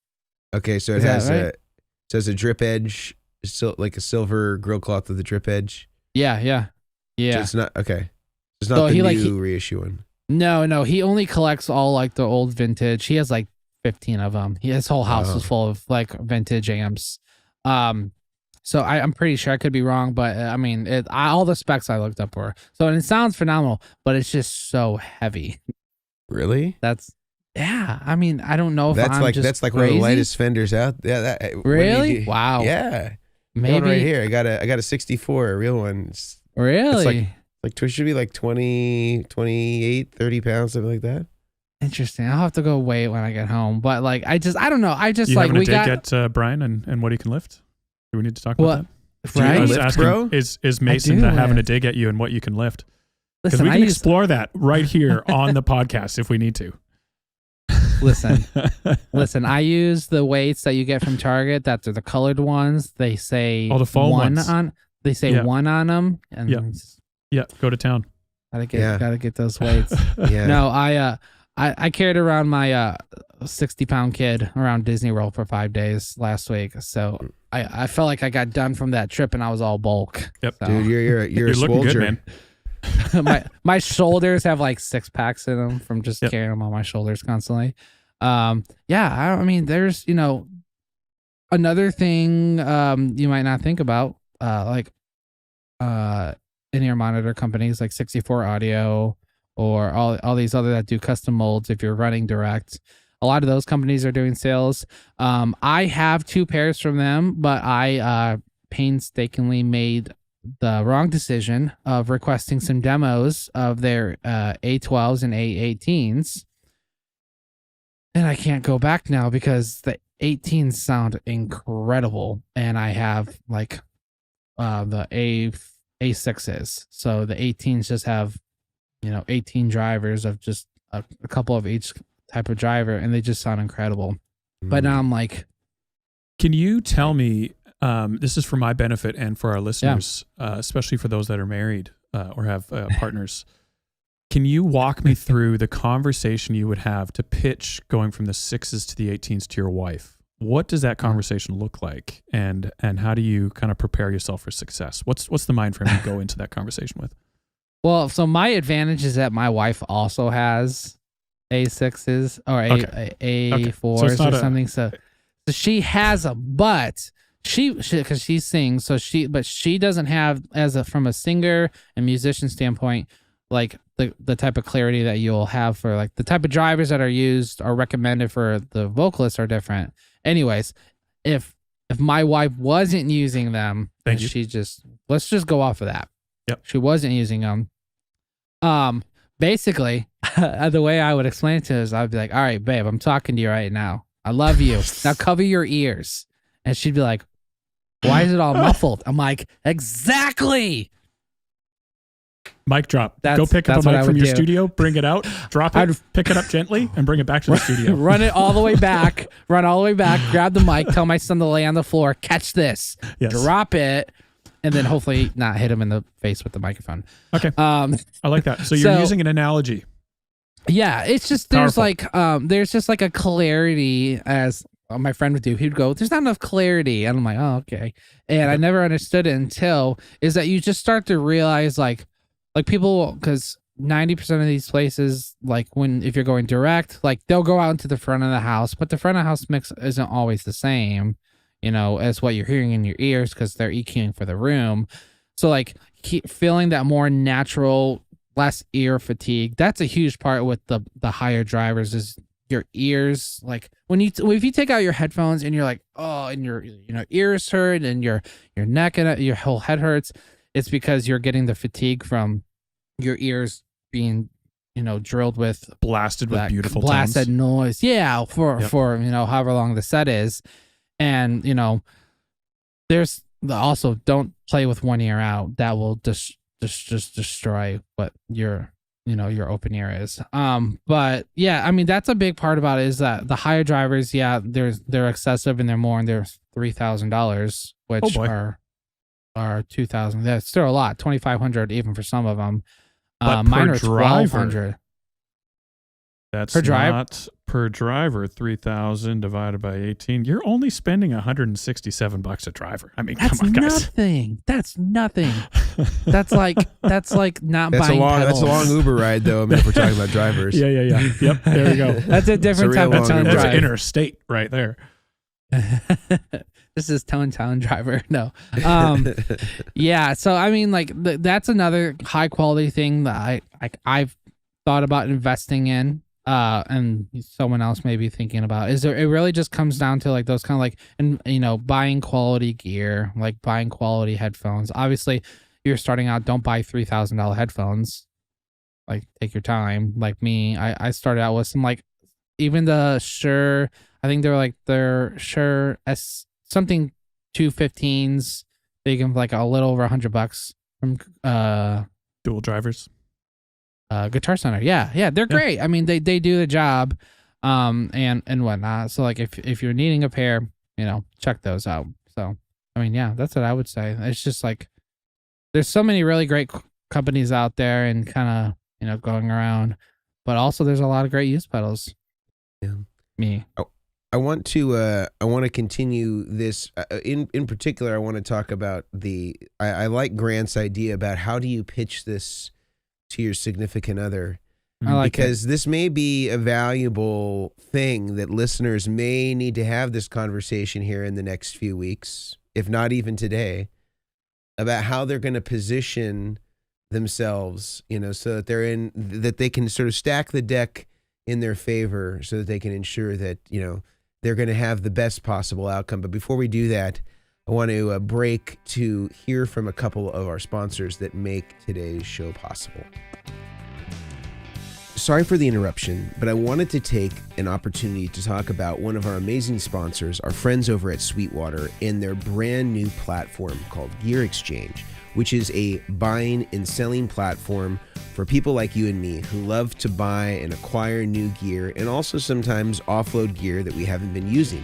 okay? So it Is that has right? a drip edge, like a silver grill cloth with a drip edge. Yeah. So it's not okay. It's not So the he, new reissue one. No. He only collects all like the old vintage. He has like 15 of them. His whole house is full of like vintage amps. So I'm pretty sure, I could be wrong, but I mean, all the specs I looked up were. So and it sounds phenomenal, but it's just so heavy. Really? I mean, I don't know if That's I'm like just that's like crazy. one of the lightest Fenders out. Yeah. What do you Really? do? Wow. Yeah. Maybe One right here. I got a 64, a real one. It's Really like it should be like 20, 28, 30 pounds, something like that. interesting. I'll have to go weigh it when I get home. But like, I don't know. I just You like having we a dig got at Brian and what he can lift? Do we need to talk about What? that? Do you I right. was lift, asking, bro? is Mason do having a lift. dig at you and what you can lift? Because Listen, we I can use explore that right here on the podcast if we need to. Listen. I use the weights that you get from Target. That's the colored ones. They say Oh, the foam one ones. on. They say Yeah. one on them, and Yeah. Yeah, go to town. gotta get those weights. Yeah. No, I carried around my 60-pound kid around Disney World for 5 days last week. So I felt like I got done from that trip and I was all bulk. Yep. So. Dude, you're a You're looking soldier. good, man. my shoulders have like 6 packs in them from just Yep. carrying them on my shoulders constantly. I mean, there's another thing you might not think about, in-ear monitor companies like 64 Audio or all these other that do custom molds. If you're running direct, a lot of those companies are doing sales. I have 2 pairs from them, but I painstakingly made the wrong decision of requesting some demos of their A12s and A18s. And I can't go back now because the 18s sound incredible. And I have like the A6s. So the 18s just have, 18 drivers of just a couple of each type of driver. And they just sound incredible. But now I'm like, Can you tell me, this is for my benefit and for our listeners, especially for those that are married or have partners, can you walk me through the conversation you would have to pitch going from the 6s to the 18s to your wife? What does that conversation look like? And how do you kind of prepare yourself for success? What's the mind frame you go into that conversation with? well, so my advantage is that my wife also has A6s or A4s So it's not or something. So she has a, but she because she sings, but she doesn't have from a singer and musician standpoint, like the type of clarity that you'll have for like the type of drivers that are used or recommended for the vocalists are different. Anyways, if my wife wasn't using them, Thank and you. let's just go off of that. Yep. She wasn't using them. Basically, the way I would explain it to her is I'd be like, all right, babe, I'm talking to you right now. I love you. Now cover your ears. And she'd be like, why is it all muffled? I'm like, exactly. Mic drop. Go That's pick up a what I mic from would your do. studio, bring it out, drop it, pick it up gently, and bring it back to the studio. Run it all the way back. Run all the way back. Grab the mic. Tell my son to lay on the floor. Catch this. Yes. Drop it. And then hopefully not hit him in the face with the microphone. Okay. I like that. So you're so- using an analogy. Yeah, it's just there's Powerful. there's just like a clarity as my friend would do. He'd go, "There's not enough clarity," and I'm like, "Oh, okay." And I never understood it until is that you just start to realize like, like people, because 90% of these places, like if you're going direct, like they'll go out into the front of the house, but the front of the house mix isn't always the same, as what you're hearing in your ears because they're EQing for the room. So like keep feeling that more natural, less ear fatigue. That's a huge part with the higher drivers is your ears. Like if you take out your headphones and you're like, oh, and your ears hurt and your neck and your whole head hurts, it's because you're getting the fatigue from your ears being drilled with blasted with beautiful blasted tones. noise for however long the set is. And there's also, don't play with one ear out. That will just destroy what your open ear is. But yeah, I mean, that's a big part about it is that the higher drivers, they're excessive and they're more, and they're $3,000, which are $2,000. That's still a lot. $2,500 even for some of them. Mine are $1,200. That's per drive? not per driver. 3,000 divided by 18. You're only spending $167 a driver. I mean, that's come on, guys. That's nothing. That's like not That's buying pedals. That's a long Uber ride, though. I mean, if we're talking about drivers. Yeah. Yep. There we go. That's a different type of tone That's drive. interstate right there. This is tone driver. No. Yeah. So I mean, like that's another high quality thing that I've thought about investing in. And someone else may be thinking about it really just comes down to like those kind of like, and buying quality gear, like buying quality headphones. Obviously you're starting out, don't buy $3,000 headphones. Like take your time. Like me, I started out with some like, even the Shure, I think they're Shure S something 215s. They give like a little over $100 from dual drivers. Guitar Center. Yeah, they're great. I mean, they do the job, and whatnot. So like if you're needing a pair, check those out. So I mean, yeah, that's what I would say. It's just like there's so many really great companies out there and kind of going around, but also there's a lot of great used pedals. Yeah. I want to continue this in particular. I want to talk about I like Grant's idea about how do you pitch this to your significant other, because this may be a valuable thing that listeners may need to have this conversation here in the next few weeks, if not even today, about how they're going to position themselves, so that that they can sort of stack the deck in their favor so that they can ensure that, they're going to have the best possible outcome. But before we do that, I want to break to hear from a couple of our sponsors that make today's show possible. Sorry for the interruption, but I wanted to take an opportunity to talk about one of our amazing sponsors, our friends over at Sweetwater, and their brand new platform called Gear Exchange, which is a buying and selling platform for people like you and me who love to buy and acquire new gear and also sometimes offload gear that we haven't been using.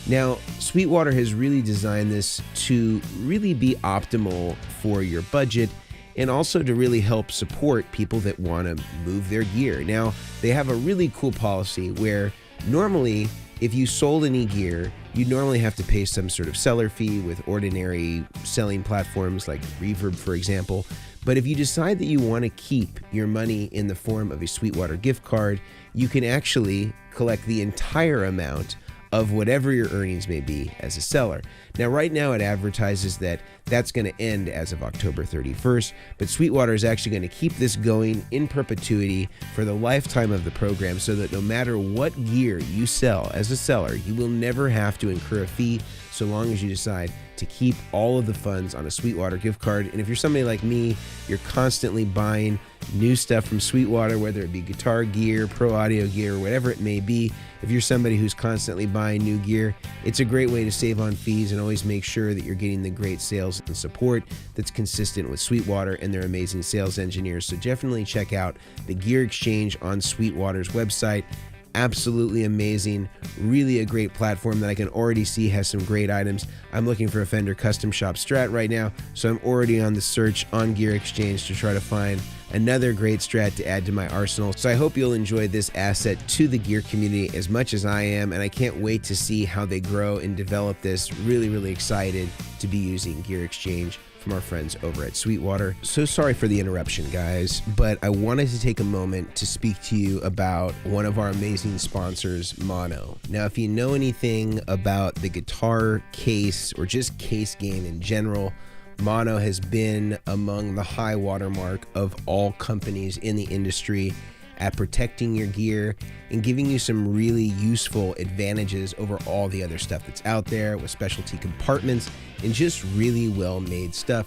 Now, Sweetwater has really designed this to really be optimal for your budget and also to really help support people that want to move their gear. Now, they have a really cool policy where normally if you sold any gear, you'd normally have to pay some sort of seller fee with ordinary selling platforms like Reverb, for example. But if you decide that you want to keep your money in the form of a Sweetwater gift card, you can actually collect the entire amount of whatever your earnings may be as a seller. Now, right now it advertises that that's going to end as of October 31st, but Sweetwater is actually going to keep this going in perpetuity for the lifetime of the program so that no matter what gear you sell as a seller, you will never have to incur a fee so long as you decide to keep all of the funds on a Sweetwater gift card. And if you're somebody like me, you're constantly buying new stuff from Sweetwater, whether it be guitar gear, pro audio gear, or whatever it may be. If you're somebody who's constantly buying new gear, it's a great way to save on fees and always make sure that you're getting the great sales and support that's consistent with Sweetwater and their amazing sales engineers. So definitely check out the Gear Exchange on Sweetwater's website. Absolutely amazing, really a great platform that I can already see has some great items. I'm looking for a Fender Custom Shop Strat right now, so I'm already on the search on Gear Exchange to try to find another great Strat to add to my arsenal. So I hope you'll enjoy this asset to the gear community as much as I am, and I can't wait to see how they grow and develop this. Really, really excited to be using Gear Exchange for from our friends over at Sweetwater. So sorry for the interruption, guys, but I wanted to take a moment to speak to you about one of our amazing sponsors, Mono. Now, if you know anything about the guitar case or just case game in general, Mono has been among the high watermark of all companies in the industry at protecting your gear and giving you some really useful advantages over all the other stuff that's out there with specialty compartments and just really well-made stuff.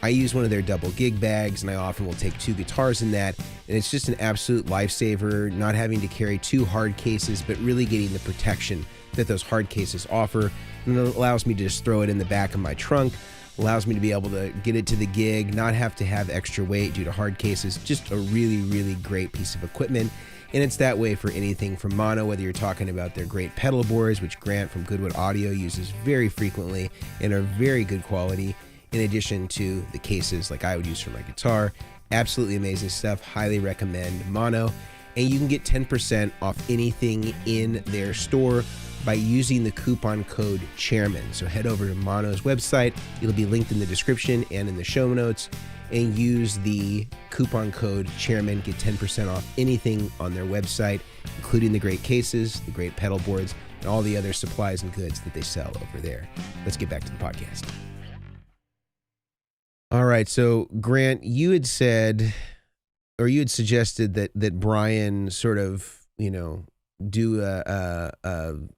I use one of their double gig bags, and I often will take 2 guitars in that, and it's just an absolute lifesaver, not having to carry 2 hard cases, but really getting the protection that those hard cases offer. And it allows me to just throw it in the back of my trunk, allows me to be able to get it to the gig, not have to have extra weight due to hard cases. Just a really, really great piece of equipment. And it's that way for anything from Mono, whether you're talking about their great pedal boards, which Grant from Goodwood Audio uses very frequently and are very good quality, in addition to the cases like I would use for my guitar. Absolutely amazing stuff. Highly recommend Mono. And you can get 10% off anything in their store by using the coupon code Chairmen. So head over to Mono's website. It'll be linked in the description and in the show notes, and use the coupon code Chairmen. Get 10% off anything on their website, including the great cases, the great pedal boards, and all the other supplies and goods that they sell over there. Let's get back to the podcast. All right. So Grant, you had said, or you had suggested that Brian sort of, do kind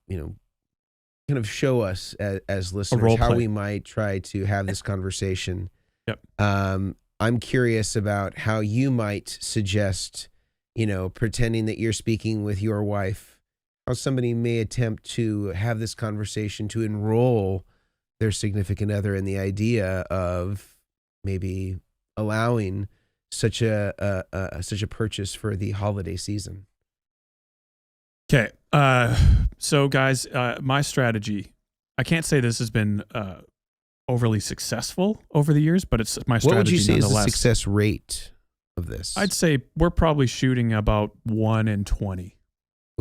of show us as listeners how we might try to have this conversation. Yep. I'm curious about how you might suggest, pretending that you're speaking with your wife, how somebody may attempt to have this conversation to enroll their significant other in the idea of maybe allowing such a purchase for the holiday season. Okay. So guys, my strategy, I can't say this has been overly successful over the years, but it's my strategy. What would you say is the nonetheless. success rate of this? I'd say we're probably shooting about 1 in 20.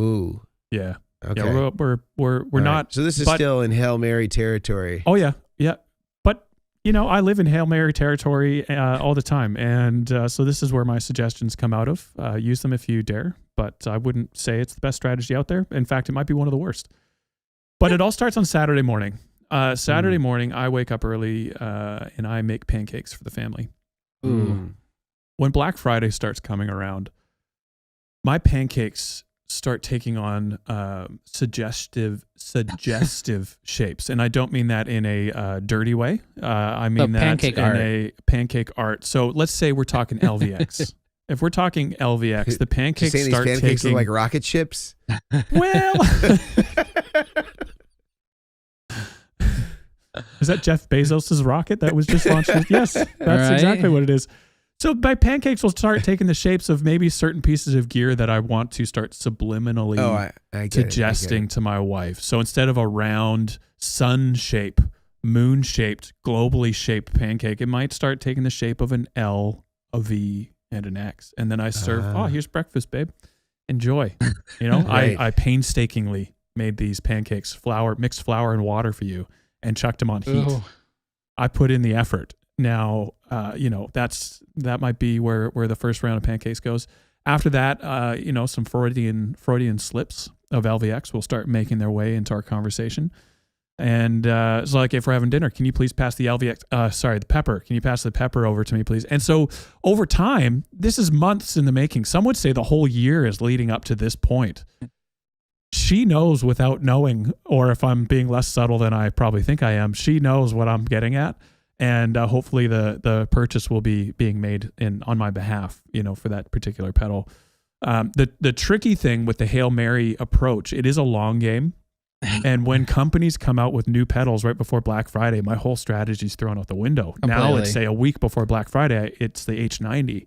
Ooh. Yeah. Okay. Yeah, we're All not. right. So this is still in Hail Mary territory. Oh yeah. Yeah. But I live in Hail Mary territory all the time. And so this is where my suggestions come out of. Use them if you dare, but I wouldn't say it's the best strategy out there. In fact, it might be one of the worst. But it all starts on Saturday morning. Saturday morning, I wake up early and I make pancakes for the family. Ooh. When Black Friday starts coming around, my pancakes start taking on suggestive shapes. And I don't mean that in a dirty way. I mean that in a pancake art. So let's say we're talking LVX. If we're talking LVX, the pancakes start these pancakes taking... look like rocket ships? Well... Is that Jeff Bezos' rocket that was just launched? Yes, that's exactly what it is. So my pancakes will start taking the shapes of maybe certain pieces of gear that I want to start subliminally suggesting to my wife. So instead of a round sun shape, moon shaped, globally shaped pancake, it might start taking the shape of an L, a V, and an X. And then I serve, here's breakfast, babe. Enjoy. Right. I painstakingly made these pancakes, mixed flour and water for you, and chucked them on heat. Ooh. I put in the effort. Now, that might be where the first round of pancakes goes. After that, some Freudian slips of LVX will start making their way into our conversation. And it's like, if we're having dinner, can you please pass the the pepper? Can you pass the pepper over to me, please? And so over time, this is months in the making. Some would say the whole year is leading up to this point. She knows without knowing, or if I'm being less subtle than I probably think I am, she knows what I'm getting at. And hopefully the purchase will be being made on my behalf, for that particular pedal. The tricky thing with the Hail Mary approach, it is a long game. And when companies come out with new pedals right before Black Friday, my whole strategy is thrown out the window. Completely. Now let's say a week before Black Friday, it's the H90.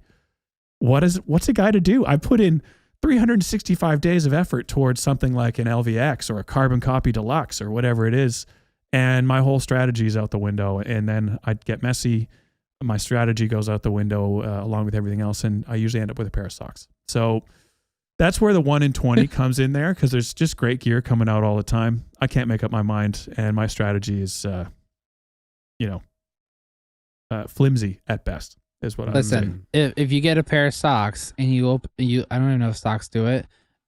What's a guy to do? I put in 365 days of effort towards something like an LVX or a Carbon Copy Deluxe or whatever it is. And my whole strategy is out the window. And then I'd get messy. My strategy goes out the window along with everything else. And I usually end up with a pair of socks. So that's where the 1 in 20 comes in there, because there's just great gear coming out all the time. I can't make up my mind. And my strategy is, flimsy at best, is what I'm saying. Listen, if you get a pair of socks and you I don't even know if socks do it,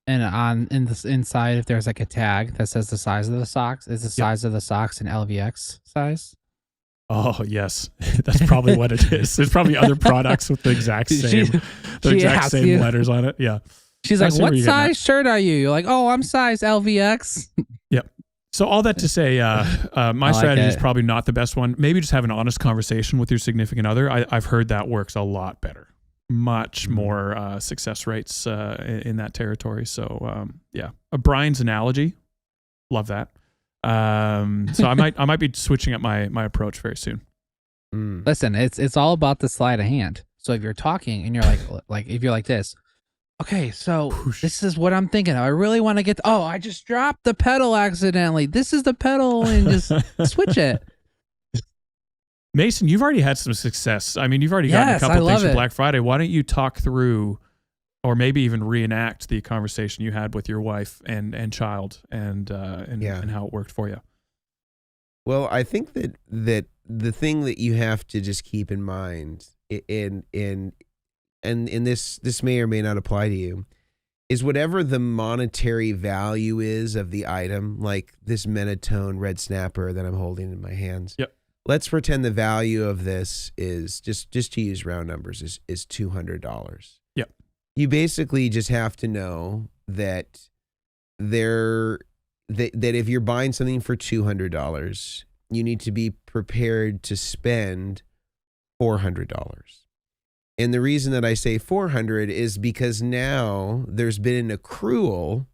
and in the inside, if there's like a tag that says the size of the socks, is the size of the socks an LVX size? Oh yes, that's probably what it is. There's probably other products with the exact same, letters on it. Yeah. She's like, "What size shirt are you?" You're like, "Oh, I'm size LVX." Yep. So all that to say, my strategy is probably not the best one. Maybe just have an honest conversation with your significant other. I've heard that works a lot better, much more success rates in that territory. So Brian's analogy, love that. So I might be switching up my approach very soon. Listen, it's all about the sleight of hand. So if you're talking and you're like if you're like this, okay, so this is what I'm thinking. I really want to get. I just dropped the pedal accidentally. This is the pedal, and just switch it. Mason, you've already had some success. I mean, you've already gotten a couple things for Black Friday. Why don't you talk through, or maybe even reenact the conversation you had with your wife and child, and how it worked for you? Well, I think that the thing that you have to just keep in mind, and this may or may not apply to you, is whatever the monetary value is of the item, like this Menatone red snapper that I'm holding in my hands. Yep. Let's pretend the value of this is just to use round numbers is $200. Yep. You basically just have to know that that if you're buying something for $200, you need to be prepared to spend $400. And the reason that I say 400 is because now there's been an accrual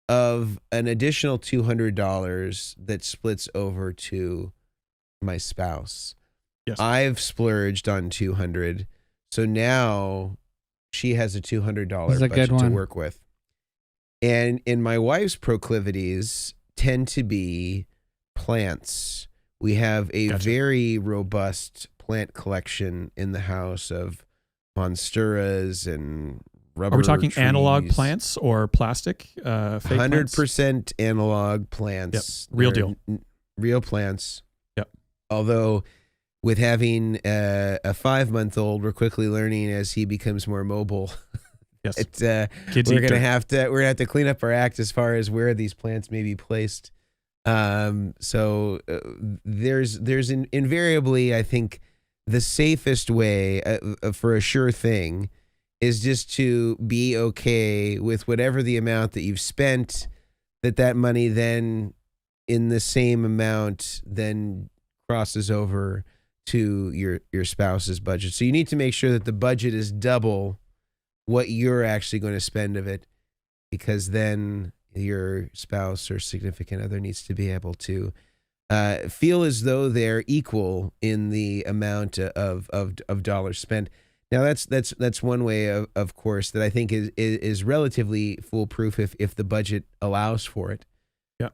of an additional $200 that splits over to my spouse. Yes. I've splurged on 200, so now she has a $200 budget to work with. And my wife's proclivities tend to be plants. We have a very robust plant collection in the house of monsteras and rubber. Are we talking trees. Analog plants or plastic? Fake 100% analog plants. Yep. Real deal. Real plants. Yep. Although with having a 5-month-old, we're quickly learning as he becomes more mobile. Yes. We're gonna have to clean up our act as far as where these plants may be placed. So there's invariably, I think, the safest way for a sure thing is just to be okay with whatever the amount that you've spent, that money then in the same amount then crosses over to your spouse's budget. So you need to make sure that the budget is double what you're actually going to spend of it, because then your spouse or significant other needs to be able to feel as though they're equal in the amount of dollars spent. Now that's one way of course that I think is relatively foolproof if the budget allows for it. Yeah.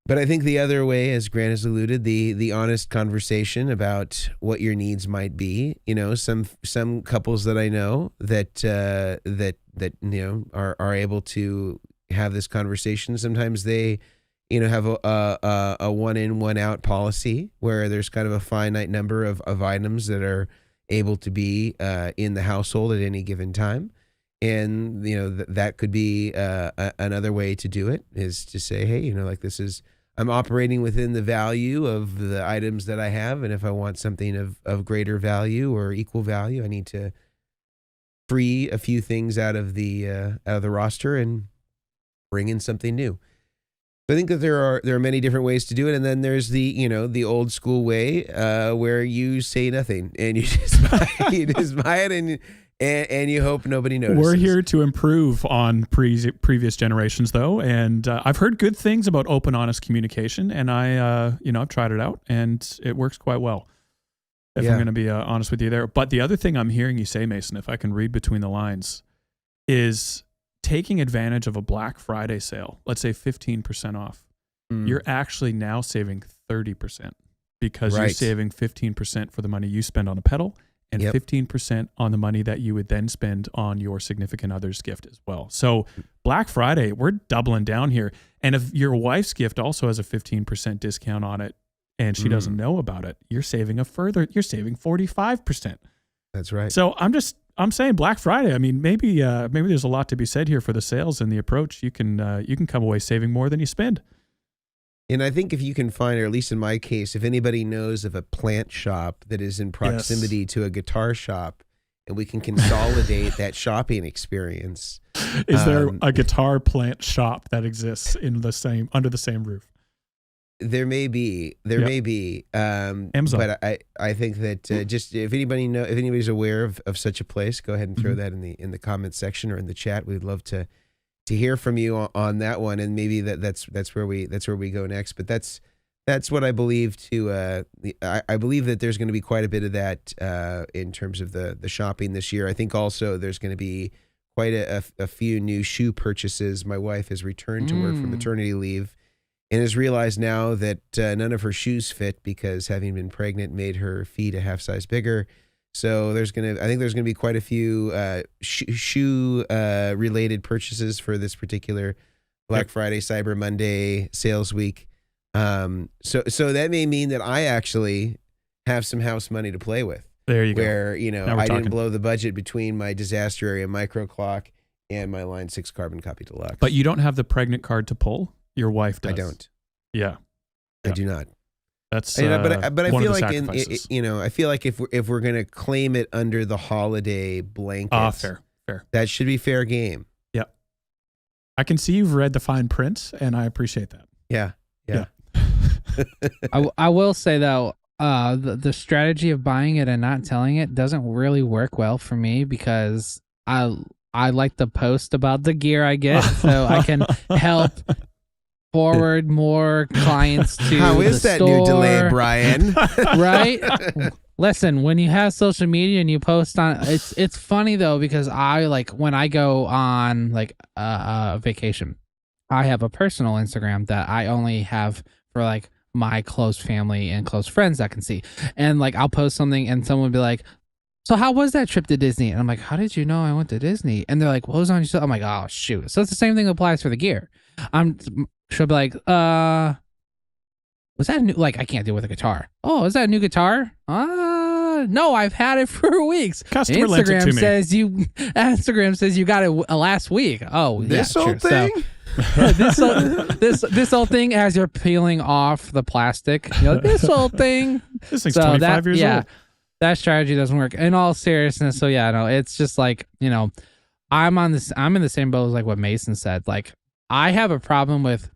But I think the other way, as Grant has alluded, the honest conversation about what your needs might be. You know, some couples that I know that are able to have this conversation. Sometimes they, have a one in, one out policy where there's kind of a finite number of items that are able to be in the household at any given time. And, that could be another way to do it, is to say, hey, I'm operating within the value of the items that I have. And if I want something of greater value or equal value, I need to free a few things out of the roster and bring in something new. So I think that there are many different ways to do it. And then there's the old school way where you say nothing and you just buy it and you hope nobody notices. We're here to improve on previous generations, though, and I've heard good things about open, honest communication, and I've tried it out, and it works quite well. If I'm going to be honest with you there. But the other thing I'm hearing you say, Mason, if I can read between the lines, is taking advantage of a Black Friday sale. Let's say 15% off. You're actually now saving 30% because you're saving 15% for the money you spend on a pedal. And 15% on the money that you would then spend on your significant other's gift as well. So Black Friday, we're doubling down here. And if your wife's gift also has a 15% discount on it, and she doesn't know about it, you're saving 45%. That's right. So I'm saying Black Friday. I mean, maybe there's a lot to be said here for the sales and the approach. You can come away saving more than you spend. And I think if you can find, or at least in my case, if anybody knows of a plant shop that is in proximity to a guitar shop, and we can consolidate that shopping experience. Is there a guitar plant shop that exists under the same roof? There may be, Amazon. but I think that just if anybody's aware of such a place, go ahead and throw that in the comment section or in the chat. We'd love to hear from you on that one, and maybe that's where we go next. But that's what I believe I believe that there's going to be quite a bit of that in terms of the shopping this year. I think also there's going to be quite a few new shoe purchases. My wife has returned to work from maternity leave and has realized now that none of her shoes fit because having been pregnant made her feet a half size bigger. So I think there's going to be quite a few shoe related purchases for this particular Black Friday, Cyber Monday sales week. So that may mean that I actually have some house money to play with. There you go. Where, I didn't blow the budget between my disaster area micro clock and my Line 6 carbon copy deluxe. But you don't have the pregnant card to pull? Your wife does. I don't. Yeah. I do not. That's but I feel like I feel like if we're going to claim it under the holiday blanket, fair. That should be fair game. Yeah. I can see you've read the fine print, and I appreciate that. Yeah. I will say though, the strategy of buying it and not telling it doesn't really work well for me because I like to post about the gear I get so I can help forward more clients to How is the that store. new delay, Brian? Right? Listen, when you have social media and you post on it's funny though because I when I go on vacation, I have a personal Instagram that I only have for my close family and close friends that can see. And I'll post something and someone will be like, "So how was that trip to Disney?" And I'm like, "How did you know I went to Disney?" And they're like, "What was on your show?" I'm like, "Oh shoot." So it's the same thing that applies for the gear. She'll be like, was that new? I can't deal with a guitar. "Oh, is that a new guitar?" No, I've had it for weeks. Customer lent it to me. Instagram says you got it last week. Oh, this yeah, old sure. thing. So, this old thing as you're peeling off the plastic. This old thing. This thing's 25 years old. That strategy doesn't work. In all seriousness, so yeah, no, it's just I'm in the same boat as what Mason said. I have a problem with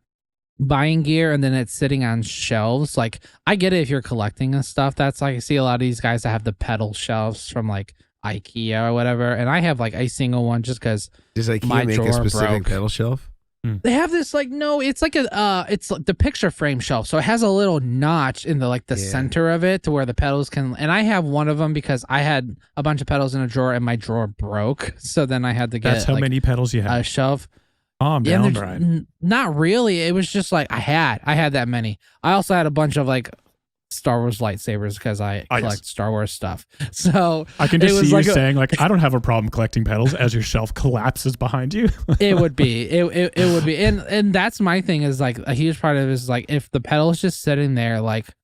buying gear and then it's sitting on shelves. I get it if you're collecting and stuff. That's I see a lot of these guys that have the pedal shelves from IKEA or whatever, and I have a single one just because. Does IKEA my make a specific broke. pedal shelf? They have this no, it's it's the picture frame shelf, so it has a little notch in the center of it to where the pedals can. And I have one of them because I had a bunch of pedals in a drawer and my drawer broke, so then I had to get. That's how many pedals you have. A shelf. I'm down, Brian. Not really. It was just I had that many. I also had a bunch of Star Wars lightsabers because I collect Star Wars stuff. So I can just see you saying I don't have a problem collecting pedals as your shelf collapses behind you. It would be. It would be. And that's my thing is a huge part of it is if the pedal's just sitting there,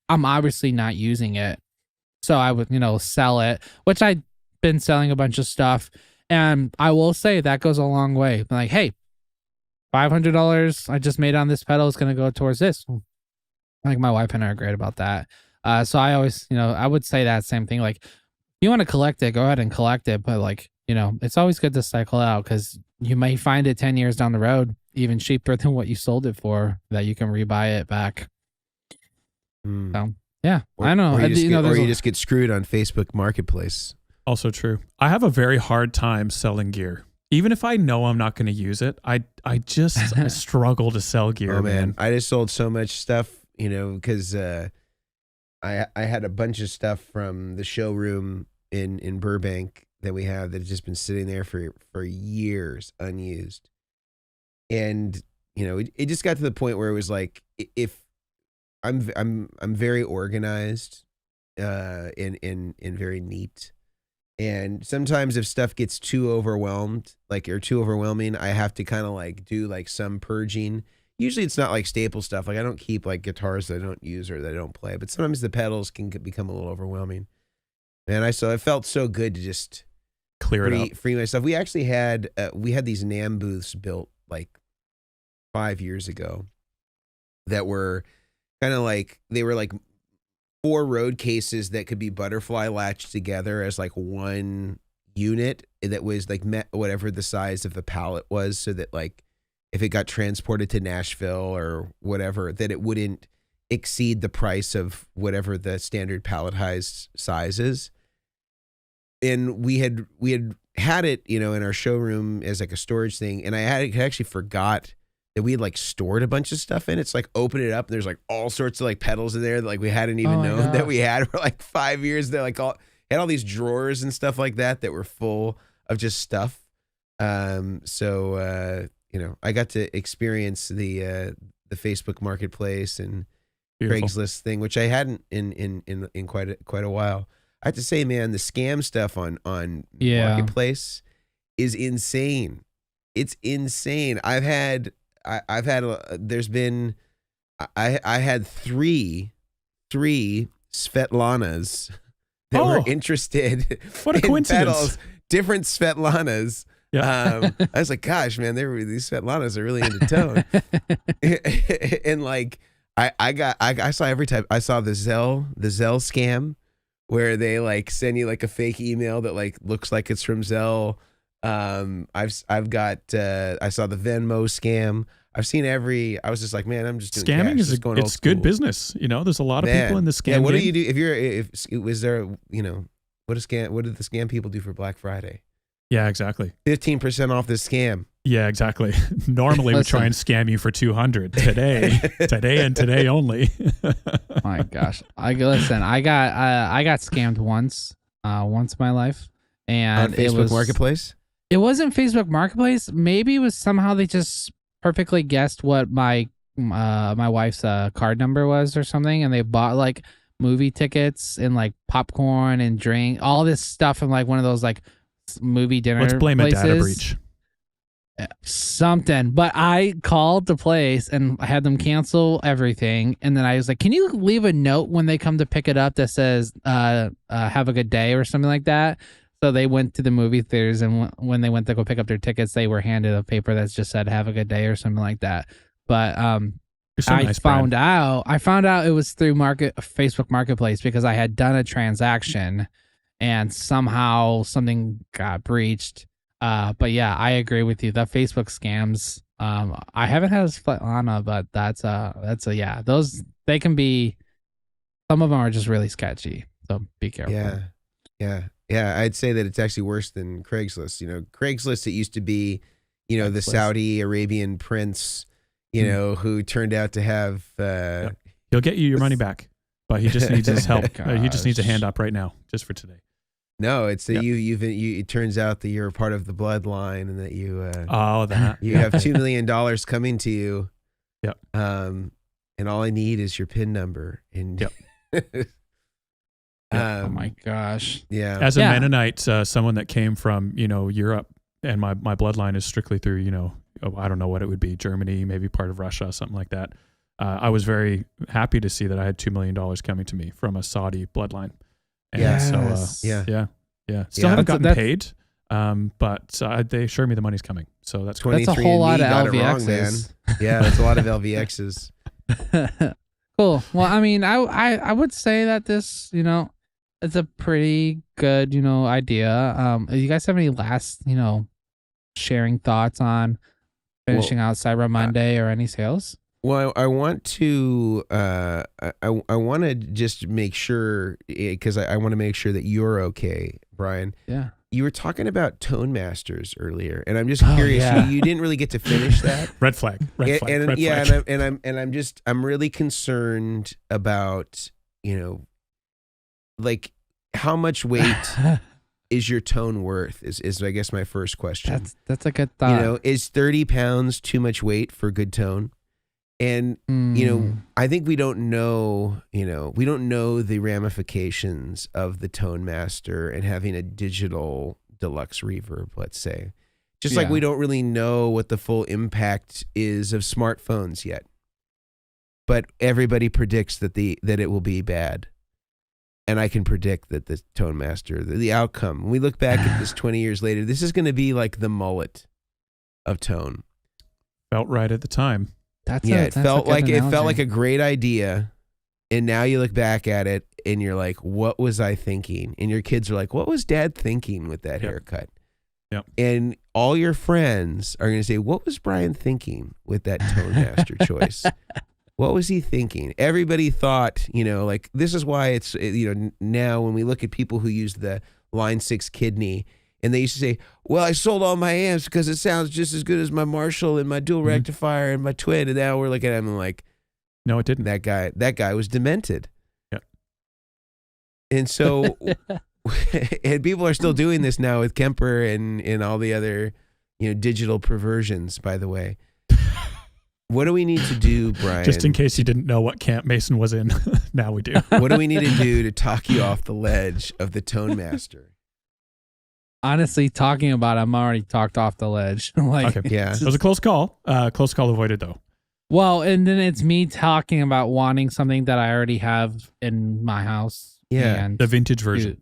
I'm obviously not using it. So I would, sell it, which I've been selling a bunch of stuff. And I will say that goes a long way. Hey, $500 I just made on this pedal is going to go towards this. My wife and I are great about that. So I always, I would say that same thing. You want to collect it, go ahead and collect it. But it's always good to cycle out because you may find it 10 years down the road, even cheaper than what you sold it for, that you can rebuy it back. So yeah, I know. Or you just get screwed on Facebook Marketplace. Also true. I have a very hard time selling gear. Even if I know I'm not going to use it, I just struggle to sell gear. Oh man, I just sold so much stuff, because I had a bunch of stuff from the showroom in Burbank that we have that has just been sitting there for years unused, and it just got to the point where it was if I'm very organized, and very neat. And sometimes if stuff gets too overwhelmed, or too overwhelming, I have to kind of do some purging usually it's not like staple stuff. Like I don't keep like guitars that I don't use or that I don't play, but sometimes the pedals can become a little overwhelming. And it felt so good to just Clear it up. free myself. We actually had these NAMM booths built like 5 years ago that were kind of like, they were like 4 road cases that could be butterfly latched together as like one unit that was like met whatever the size of the pallet was, so that like if it got transported to Nashville or whatever, that it wouldn't exceed the price of whatever the standard palletized size is. And we had it, you know, in our showroom as like a storage thing, and I actually forgot that we had like stored a bunch of stuff in it. It's like open it up and there's like all sorts of like pedals in there that like we hadn't even known that we had for like 5 years. They're like had all these drawers and stuff like that were full of just stuff. So you know, I got to experience the Facebook Marketplace and Beautiful. Craigslist thing, which I hadn't in quite a while. I have to say, man, the scam stuff on Marketplace is insane. It's insane. I had 3 Svetlanas that were interested what a in coincidence. pedals, different Svetlanas. Yeah. I was like, gosh, man, these Svetlanas are really into tone. And like, I saw every time. I saw the Zelle scam, where they like send you like a fake email that like looks like it's from Zelle. I've got I saw the Venmo scam. I've seen I was just like, man, I'm just doing Scamming cash, it's good business. You know, there's a lot of people in the scam. Yeah, what game. do you do was there, you know, what did the scam people do for Black Friday? Yeah, exactly. 15% off this scam. Yeah, exactly. Normally we try and scam you for 200. Today and today only. My gosh. I got scammed once in my life, and On Facebook Marketplace? It wasn't Facebook Marketplace. Maybe it was somehow they just perfectly guessed what my wife's card number was or something, and they bought like movie tickets and like popcorn and drink, all this stuff in like one of those like movie dinner Let's blame places. a data breach. Something, but I called the place and I had them cancel everything, and then I was like, can you leave a note when they come to pick it up that says have a good day or something like that? So they went to the movie theaters, and when they went to go pick up their tickets, they were handed a paper that just said have a good day or something like that. But I found out it was through Facebook Marketplace, because I had done a transaction and somehow something got breached. But yeah, I agree with you. The Facebook scams. I haven't had a Svetlana, but that's yeah. Those, they can be. Some of them are just really sketchy. So be careful. Yeah. I'd say that it's actually worse than Craigslist. You know, Craigslist, it used to be, you know, the Saudi Arabian prince, you know, who turned out to have. He'll get you your money back, but he just needs his help. He just needs a hand up right now, just for today. No, it's that it turns out that you're a part of the bloodline, and that you you have $2 million coming to you. Yep. And all I need is your PIN number. And oh my gosh. Yeah. As a Mennonite, someone that came from, you know, Europe, and my bloodline is strictly through, you know, I don't know what it would be, Germany, maybe part of Russia, something like that. I was very happy to see that I had $2 million coming to me from a Saudi bloodline. And Still haven't gotten paid, but they assured me the money's coming. So that's great. That's a whole lot of LVXs. Yeah, that's a lot of LVXs. Cool. Well, I mean, I would say that this, you know, it's a pretty good, you know, idea. You guys have any last, you know, sharing thoughts on finishing out Cyber Monday or any sales? Well, I want to I want to just make sure, because I want to make sure that you're okay, Brian. Yeah. You were talking about Tone Masters earlier, and I'm just curious. You didn't really get to finish that. Red flag. I'm really concerned about, you know, like how much weight is your tone worth? Is I guess my first question. That's a good thought. You know, is 30 pounds too much weight for good tone? And, you know, I think we don't know the ramifications of the Tone Master and having a digital deluxe reverb, let's say. Just like we don't really know what the full impact is of smartphones yet. But everybody predicts that it will be bad. And I can predict that the Tone Master, the outcome, when we look back at this 20 years later, this is going to be like the mullet of tone. Felt right at the time. It felt like a great idea. And now you look back at it and you're like, what was I thinking? And your kids are like, what was Dad thinking with that haircut? Yep. And all your friends are going to say, what was Brian thinking with that Tone Master choice? What was he thinking? Everybody thought, like, this is why it's, now when we look at people who use the Line 6 kidney, and they used to say, well, I sold all my amps because it sounds just as good as my Marshall and my dual rectifier and my Twin. And now we're looking at him and like, no, it didn't. That guy was demented. Yeah. And so, and people are still doing this now with Kemper and all the other, digital perversions, by the way. What do we need to do, Brian? Just in case you didn't know what camp Mason was in, now we do. What do we need to do to talk you off the ledge of the Tone Master? Honestly, talking about it, I'm already talked off the ledge. Okay. Yeah. It was a close call. Close call avoided, though. Well, and then it's me talking about wanting something that I already have in my house. Yeah. And the vintage version.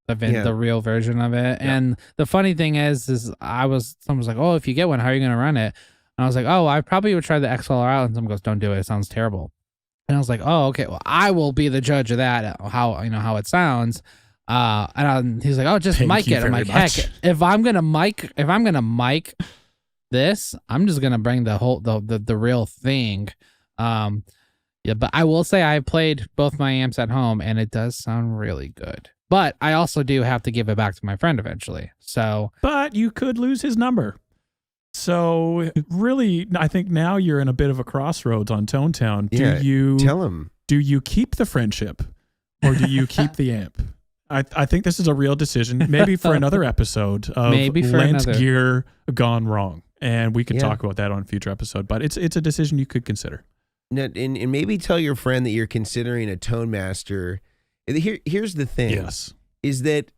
The real version of it. Yeah. And the funny thing is someone was like, oh, if you get one, how are you going to run it? And I was like, oh, I probably would try the XLR out. And someone goes, don't do it. It sounds terrible. And I was like, oh, okay. Well, I will be the judge of that, how it sounds. He's like, oh, just mic it. I'm like, heck, if I'm gonna mic this, I'm just gonna bring the whole the real thing. Yeah, but I will say I played both my amps at home and it does sound really good. But I also do have to give it back to my friend eventually. So, but you could lose his number. So really, I think now you're in a bit of a crossroads on Tone Town. Tell him? Do you keep the friendship, or do you keep the amp? I think this is a real decision. Maybe for another episode of Lent gear gone wrong, and we can talk about that on a future episode. But it's a decision you could consider. And maybe tell your friend that you're considering a Tone Master. Here's the thing: is that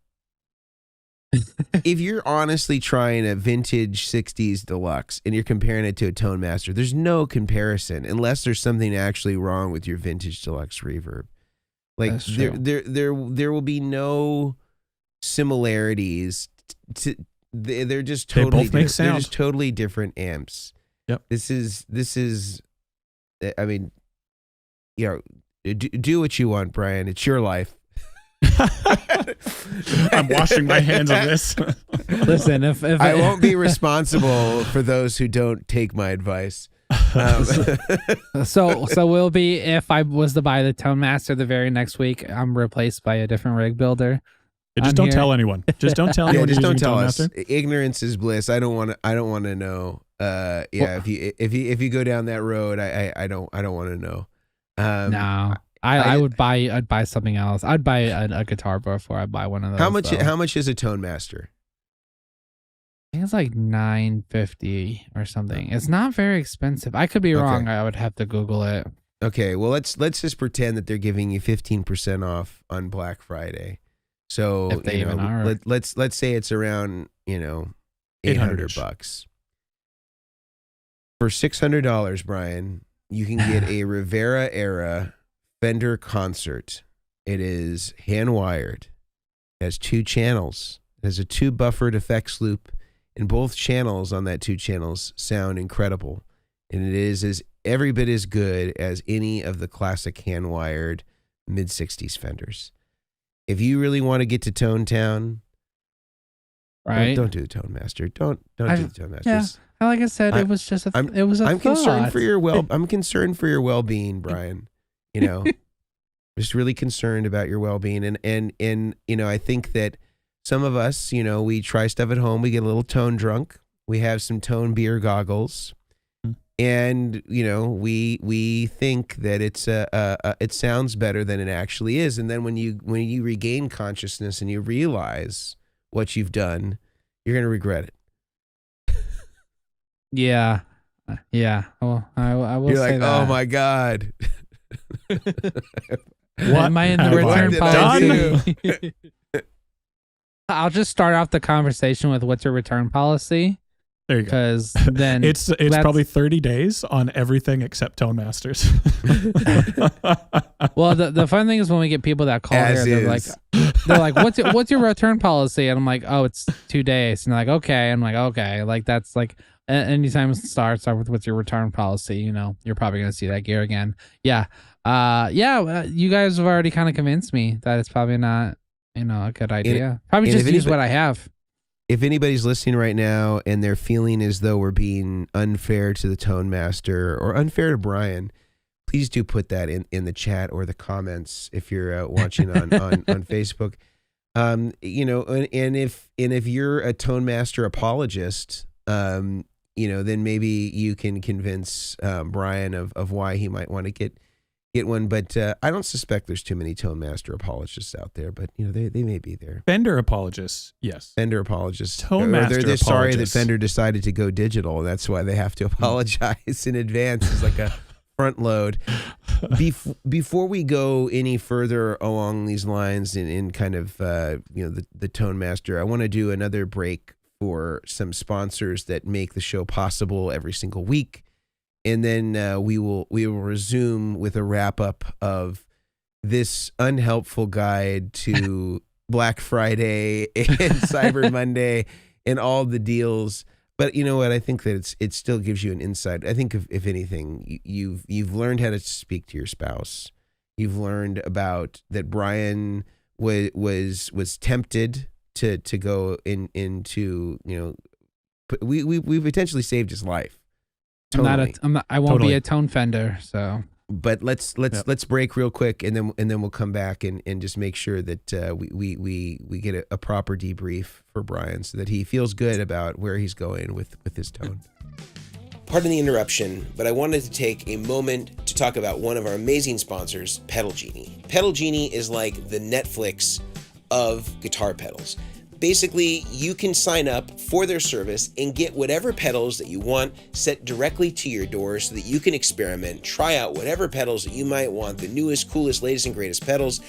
if you're honestly trying a vintage 60s deluxe and you're comparing it to a Tone Master, there's no comparison unless there's something actually wrong with your vintage deluxe reverb. Like there will be no similarities. They're just totally both make sound. They're just totally different amps. Yep. This is. I mean, do what you want, Brian. It's your life. I'm washing my hands of this. Listen, if I won't be responsible for those who don't take my advice. So will be if I was to buy the Tone Master the very next week, I'm replaced by a different rig builder. Just don't tell anyone. Just don't tell anyone. Just don't tell us. Master. Ignorance is bliss. I don't want to know. If you go down that road, I don't want to know. No. I'd buy something else. I'd buy a guitar before I buy one of those. How much is a Tone Master? I think it's like $950 or something. It's not very expensive. I could be wrong. I would have to Google it. Okay, well let's just pretend that they're giving you 15% off on Black Friday. So if they even are. Let's say it's around $800. For $600, Brian, you can get a Rivera era Fender Concert. It is hand wired. It has 2 channels. It has a 2 buffered effects loop, and both channels on that 2 channels sound incredible. And it is as every bit as good as any of the classic hand wired mid-60s Fenders. If you really want to get to Tone Town, right? Don't do the Tone Master. Don't do the Tone Master. Yeah. Like I said, it was just I'm concerned for your I'm concerned for your well-being, Brian. Just really concerned about your well-being, and I think that some of us, we try stuff at home. We get a little tone drunk. We have some tone beer goggles, and we think that it sounds better than it actually is. And then when you regain consciousness and you realize what you've done, you're gonna regret it. Yeah. Well, I will. You're say like, that. oh my God. What am I in the return policy? I'll just start off the conversation with what's your return policy? There you go. Because then it's probably 30 days on everything except Tone Masters. Well, the fun thing is when we get people that call As here, is. they're like, what's your return policy? And I'm like, oh, it's 2 days. And they're like, okay. I'm like, okay. Like that's like anytime it start with what's your return policy, you know, you're probably gonna see that gear again. Yeah. You guys have already kind of convinced me that it's probably not, you know, a good idea. Probably just use what I have. If anybody's listening right now and they're feeling as though we're being unfair to the Tone Master or unfair to Brian, please do put that in the chat or the comments if you're watching on Facebook. You know, and if you're a Tone Master apologist, you know, then maybe you can convince Brian of why he might want to get one. But I don't suspect there's too many Tone Master apologists out there, but you know, they may be there. Fender apologists, yes. Fender apologists. Tone Master they're sorry that apologists. Fender decided to go digital. That's why they have to apologize in advance. It's like a front load. Before we go any further along these lines in kind of you know, the Tone Master, I want to do another break for some sponsors that make the show possible every single week. And then we will resume with a wrap up of this unhelpful guide to Black Friday and Cyber Monday and all the deals. But you know what? I think that it still gives you an insight. I think if anything, you've learned how to speak to your spouse. You've learned about that Brian was tempted to go into, you know, we potentially saved his life. Totally. I won't be a Tone Fender, so. But let's break real quick, and then we'll come back and just make sure that we get a proper debrief for Brian so that he feels good about where he's going with his tone. Pardon the interruption, but I wanted to take a moment to talk about one of our amazing sponsors, Pedal Genie. Pedal Genie is like the Netflix of guitar pedals. Basically, you can sign up for their service and get whatever pedals that you want set directly to your door so that you can experiment, try out whatever pedals that you might want, the newest, coolest, latest, and greatest pedals,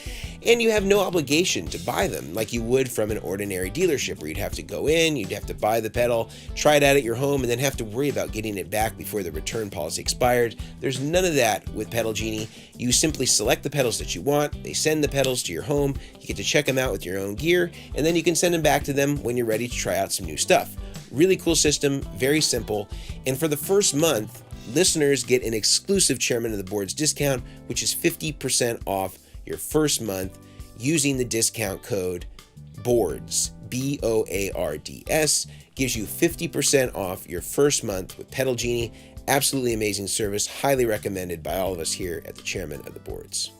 and you have no obligation to buy them like you would from an ordinary dealership where you'd have to go in, you'd have to buy the pedal, try it out at your home, and then have to worry about getting it back before the return policy expired. There's none of that with Pedal Genie. You simply select the pedals that you want, they send the pedals to your home, you get to check them out with your own gear, and then you can send them back to them when you're ready to try out some new stuff. Really cool system, very simple, and for the first month, listeners get an exclusive Chairman of the Boards discount, which is 50% off your first month using the discount code BOARDS, BOARDS, gives you 50% off your first month with Pedal Genie. Absolutely amazing service, highly recommended by all of us here at the Chairman of the Boards.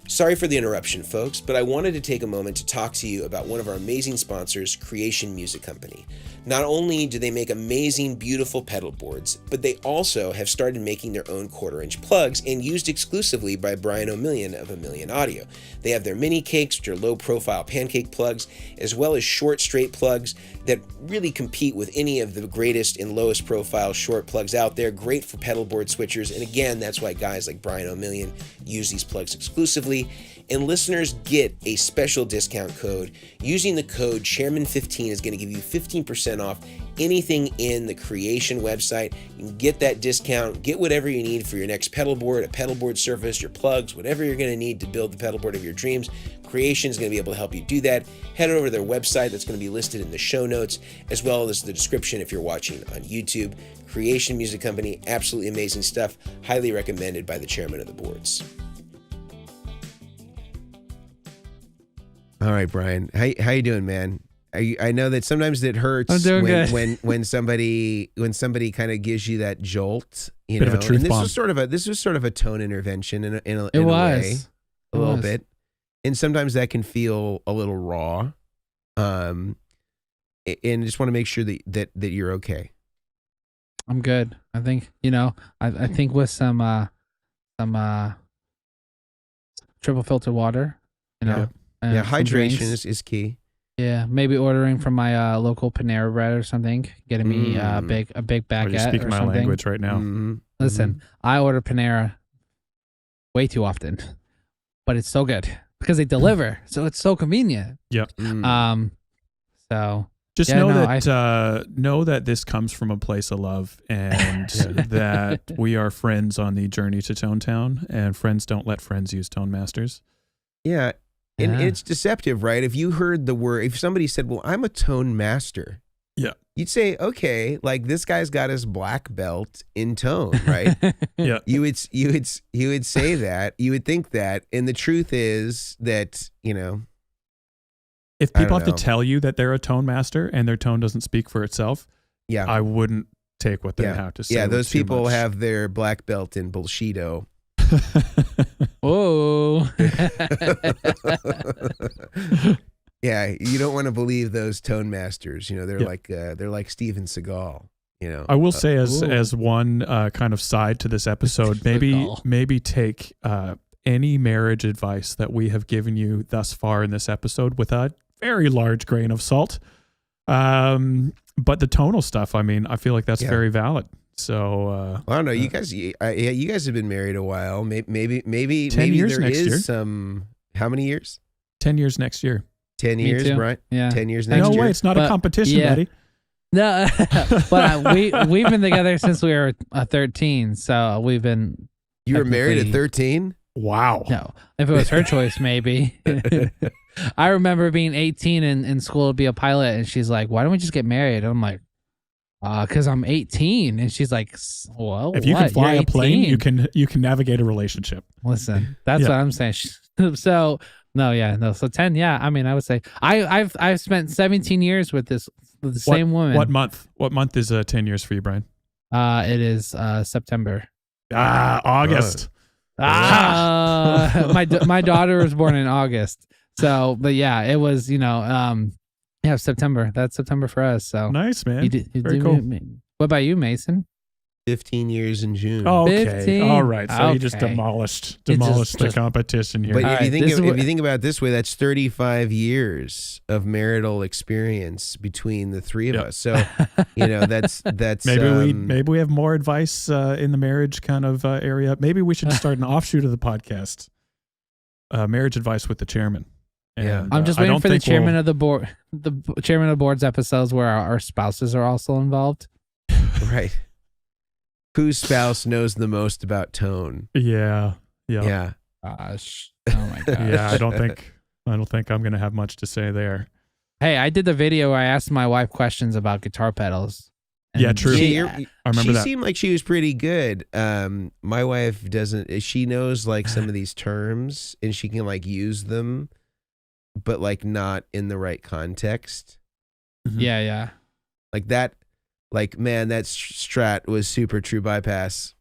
Sorry for the interruption, folks, but I wanted to take a moment to talk to you about one of our amazing sponsors, Creation Music Company. Not only do they make amazing, beautiful pedal boards, but they also have started making their own quarter-inch plugs and used exclusively by Brian Omilion of Omilion Audio. They have their mini cakes, which are low-profile pancake plugs, as well as short, straight plugs that really compete with any of the greatest and lowest profile short plugs out there. Great for pedal board switchers, and again, that's why guys like Brian Omilion use these plugs exclusively. And listeners get a special discount code. Using the code Chairman15 is going to give you 15% off anything in the Creation website. You can get that discount, get whatever you need for your next pedal board, a pedal board surface, your plugs, whatever you're going to need to build the pedal board of your dreams. Creation is going to be able to help you do that. Head over to their website that's going to be listed in the show notes, as well as the description if you're watching on YouTube. Creation Music Company, absolutely amazing stuff. Highly recommended by the Chairman of the Boards. All right, Brian. How you doing, man? I know that sometimes it hurts when somebody kind of gives you that jolt, you Bit know. of a truth and bomb. This was sort of a tone intervention in a way, a little bit, and sometimes that can feel a little raw. And just want to make sure that you're okay. I'm good. I think, you know, I think with some triple filter water, you know. Yeah, some hydration drinks. is key. Yeah, maybe ordering from my local Panera Bread or something, getting me a big baguette. You're speaking or my something. language right now. Mm-hmm. Listen, I order Panera way too often, but it's so good because they deliver, so it's so convenient. Yep. So Just Yeah, know that this comes from a place of love, and that we are friends on the journey to Tone Town, and friends don't let friends use Tone Masters. Yeah. And it's deceptive, right? If you heard the word, if somebody said, well, I'm a tone master. Yeah. You'd say, okay, like this guy's got his black belt in tone, right? Yeah. You would say that. You would think that. And the truth is that, if people have to tell you that they're a tone master and their tone doesn't speak for itself, I wouldn't take what they have to say. Yeah, those people have their black belt in bullshido. Whoa. Yeah, you don't want to believe those tone masters. They're like Steven Seagal. I will say as one kind of side to this episode, maybe take any marriage advice that we have given you thus far in this episode with a very large grain of salt. But the tonal stuff, I feel like that's very valid. So I don't know. You guys, you guys have been married a while. Maybe 10 years there next is year. some. How many years? 10 years next year. 10 years, right? Yeah. 10 years next year. No way, it's not a competition, buddy. No, but we've been together since we were 13. So we've been. You were married at 13? Wow. No, if it was her choice, maybe. I remember being 18 and in school to be a pilot, and she's like, "Why don't we just get married?" And I'm like, "Because I'm 18." And she's like, "Well, if you can fly a plane, you can navigate a relationship." Listen, that's what I'm saying. So so 10. Yeah, I would say I've spent 17 years with the same woman. What month? What month is 10 years for you, Brian? It is September. August. My daughter was born in August. So, but yeah, it was, September. That's September for us. So nice, man. Very cool. What about you, Mason? 15 years in June. Oh, okay. 15? All right. So you just demolished the competition here. But if you think about it this way, that's 35 years of marital experience between the three of us. So, that's maybe we have more advice in the marriage kind of area. Maybe we should start an offshoot of the podcast. Marriage advice with the chairman. And, I'm just waiting for the chairman of the board, chairman of the board's episodes where our spouses are also involved. Right. Whose spouse knows the most about tone? Yeah. Gosh. Oh my gosh. Yeah, I don't think I'm going to have much to say there. Hey, I did the video where I asked my wife questions about guitar pedals. Yeah, true. I remember that. She seemed like she was pretty good. My wife doesn't. She knows like some of these terms and she can like use them, but like not in the right context. Mm-hmm. Yeah. Like that. Like, man, that Strat was super true bypass.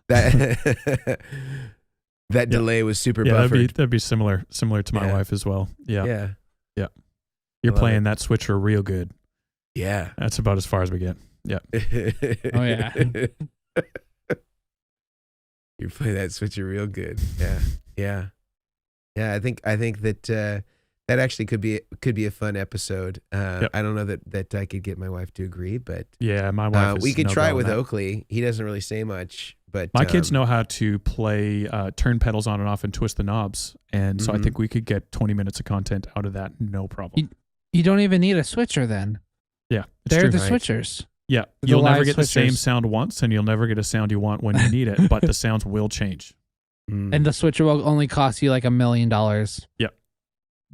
that delay was super buffered. That'd be similar to my wife as well. Yeah. You're playing that switcher real good. Yeah. That's about as far as we get. Yeah. Oh yeah. You play that switcher real good. Yeah. I think that that actually could be a fun episode. I don't know that I could get my wife to agree, but yeah, my wife. We could try it with Oakley. He doesn't really say much, but my kids know how to play turn pedals on and off and twist the knobs, and so I think we could get 20 minutes of content out of that, no problem. You don't even need a switcher then. Yeah, they're the switchers. Yeah, you'll never get the same sound once, and you'll never get a sound you want when you need it, but the sounds will change. And the switcher will only cost you like $1 million. Yeah.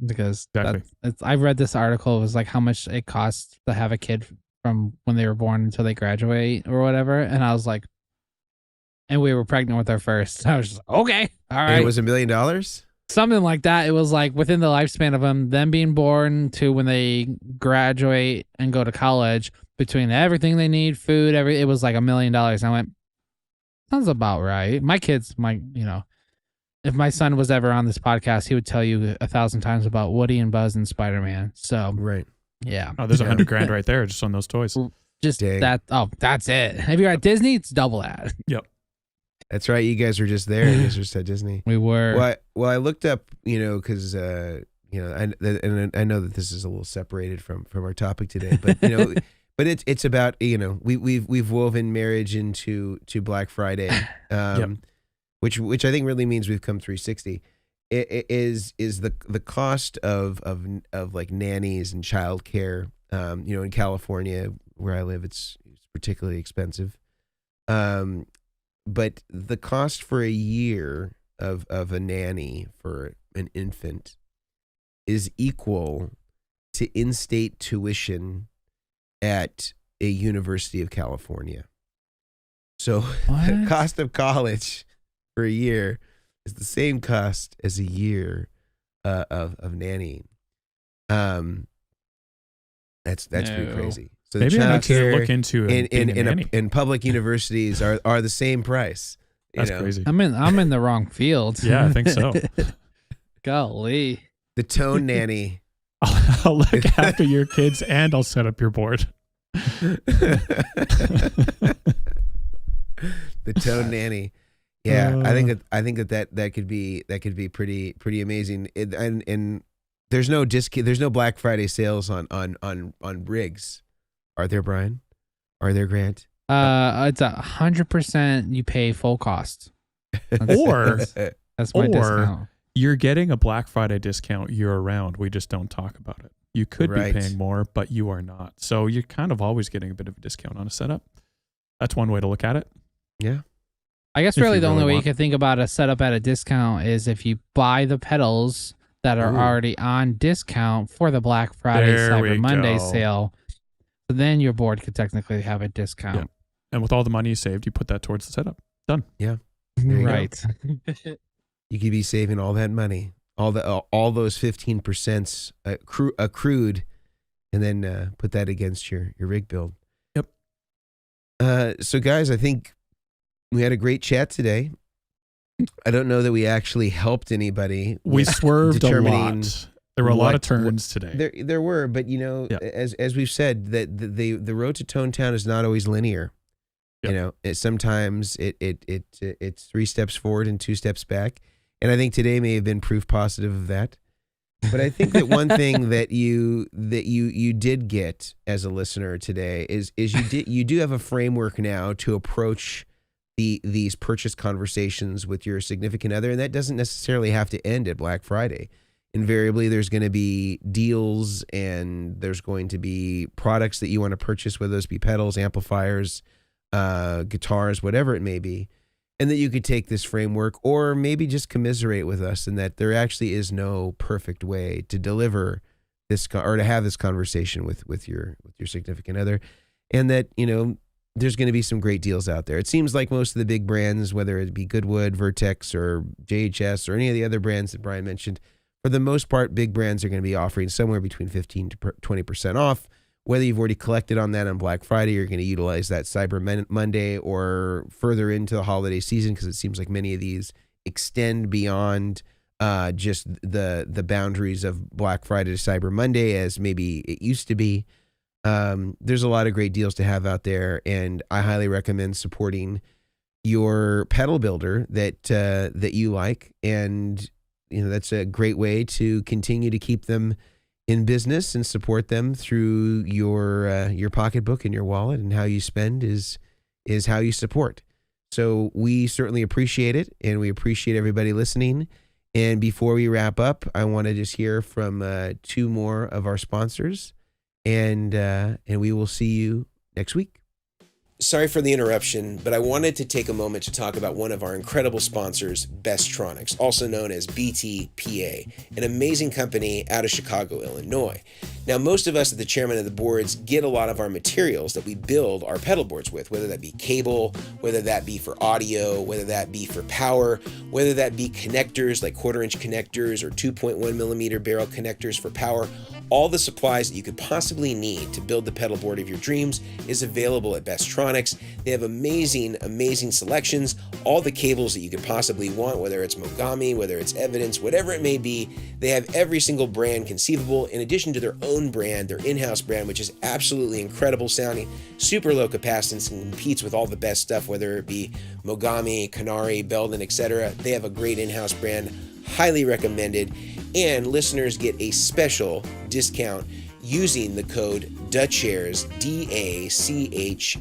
Because exactly. I read this article. It was like how much it costs to have a kid from when they were born until they graduate or whatever. And I was like, and we were pregnant with our first. I was just like, okay, all right. And it was $1 million? Something like that. It was like within the lifespan of them being born to when they graduate and go to college, between everything they need, food, it was like $1 million. And I went, sounds about right. My kids, if my son was ever on this podcast, he would tell you 1,000 times about Woody and Buzz and Spider-Man. So right, yeah. Oh, there's $100,000 right there just on those toys. Just that. Oh, that's it. If you're at Disney, it's double that. Yep, that's right. You guys were just there. You guys were just at Disney. We were. Well, I looked up, because I know that this is a little separated from our topic today, but but it's about we've woven marriage into Black Friday. Which I think really means we've come 360. is the cost of like nannies and childcare. In California where I live, it's particularly expensive. But the cost for a year of a nanny for an infant is equal to in-state tuition at a University of California. So the cost of college for a year is the same cost as a year of nannying. That's pretty crazy. So maybe the I need to childcare look into in public universities are the same price. That's crazy. I'm in the wrong field. Yeah, I think so. Golly. The tone nanny. I'll look after your kids and I'll set up your board. The tone nanny. Yeah, I think that could be pretty amazing. And there's no Black Friday sales on rigs. Are there, Brian? Are there, Grant? It's 100% you pay full cost. That's my discount. You're getting a Black Friday discount year round. We just don't talk about it. You could be paying more, but you are not. So you're kind of always getting a bit of a discount on a setup. That's one way to look at it. Yeah. I guess really the only way you can think about a setup at a discount is if you buy the pedals that are already on discount for the Black Friday Cyber Monday sale. So then your board could technically have a discount. Yeah. And with all the money you saved, you put that towards the setup. Done. Yeah. Right. You could be saving all that money, all those 15% accrued, and then put that against your rig build. Yep. So guys, I think we had a great chat today. I don't know that we actually helped anybody. We swerved a lot. There were a lot of turns today. There were, but as we've said, that the road to Tone Town is not always linear. Yep. Sometimes it's 3 steps forward and 2 steps back. And I think today may have been proof positive of that. But I think that one thing that you did get as a listener today is you do have a framework now to approach these purchase conversations with your significant other, and that doesn't necessarily have to end at Black Friday. Invariably, there's going to be deals, and there's going to be products that you want to purchase, whether those be pedals, amplifiers, guitars, whatever it may be. And that you could take this framework or maybe just commiserate with us, and that there actually is no perfect way to deliver this or to have this conversation with your significant other, and that there's going to be some great deals out there. It seems like most of the big brands, whether it be Goodwood, Vertex, or JHS, or any of the other brands that Brian mentioned, for the most part, big brands are going to be offering somewhere between 15 to 20% off. Whether you've already collected on that on Black Friday, you're going to utilize that Cyber Monday or further into the holiday season, because it seems like many of these extend beyond just the boundaries of Black Friday to Cyber Monday as maybe it used to be. There's a lot of great deals to have out there, and I highly recommend supporting your pedal builder that you like, and that's a great way to continue to keep them in business and support them through your pocketbook and your wallet, and how you spend is how you support. So we certainly appreciate it, and we appreciate everybody listening. And before we wrap up, I want to just hear from 2 more of our sponsors, and we will see you next week. Sorry for the interruption, but I wanted to take a moment to talk about one of our incredible sponsors, Bestronix, also known as BTPA, an amazing company out of Chicago, Illinois. Now, most of us at the Chairmen of the Boards get a lot of our materials that we build our pedal boards with, whether that be cable, whether that be for audio, whether that be for power, whether that be connectors like 1/4-inch connectors or 2.1 millimeter barrel connectors for power. All the supplies that you could possibly need to build the pedal board of your dreams is available at Bestronix. They have amazing, amazing selections, all the cables that you could possibly want, whether it's Mogami, whether it's Evidence, whatever it may be. They have every single brand conceivable, in addition to their own brand, their in-house brand, which is absolutely incredible sounding, super low capacitance, and competes with all the best stuff, whether it be Mogami, Canary, Belden, etc. They have a great in-house brand, highly recommended. And listeners get a special discount using the code DACHAIRS, DACHAIRS,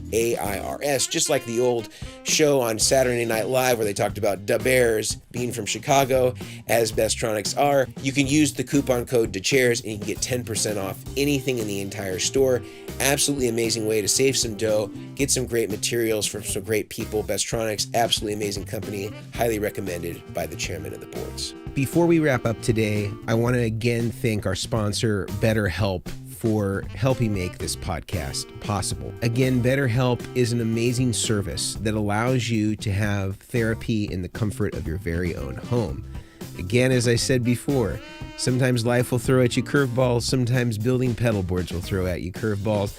just like the old show on Saturday Night Live where they talked about Da Bears being from Chicago, as Bestronics are. You can use the coupon code DACHAIRS and you can get 10% off anything in the entire store. Absolutely amazing way to save some dough, get some great materials from some great people. Bestronics, absolutely amazing company, highly recommended by the chairman of the boards. Before we wrap up today, I want to again thank our sponsor, BetterHelp, for helping make this podcast possible. Again, BetterHelp is an amazing service that allows you to have therapy in the comfort of your very own home. Again, as I said before, sometimes life will throw at you curveballs, sometimes building pedal boards will throw at you curveballs.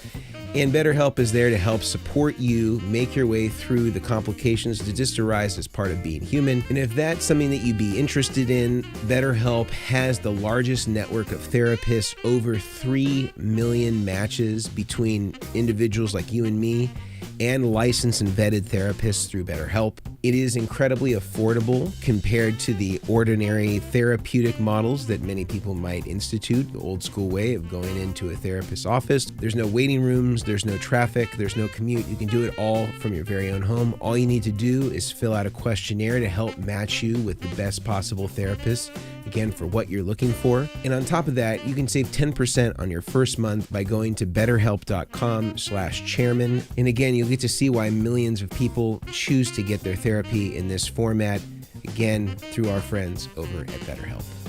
And BetterHelp is there to help support you make your way through the complications that just arise as part of being human. And if that's something that you'd be interested in, BetterHelp has the largest network of therapists, over 3 million matches between individuals like you and me, and licensed and vetted therapists through BetterHelp. It is incredibly affordable compared to the ordinary therapeutic models that many people might institute, the old school way of going into a therapist's office. There's no waiting rooms, there's no traffic, there's no commute. You can do it all from your very own home. All you need to do is fill out a questionnaire to help match you with the best possible therapist, again, for what you're looking for. And on top of that, you can save 10% on your first month by going to betterhelp.com/chairman. And again, you'll get to see why millions of people choose to get their therapy in this format, again, through our friends over at BetterHelp.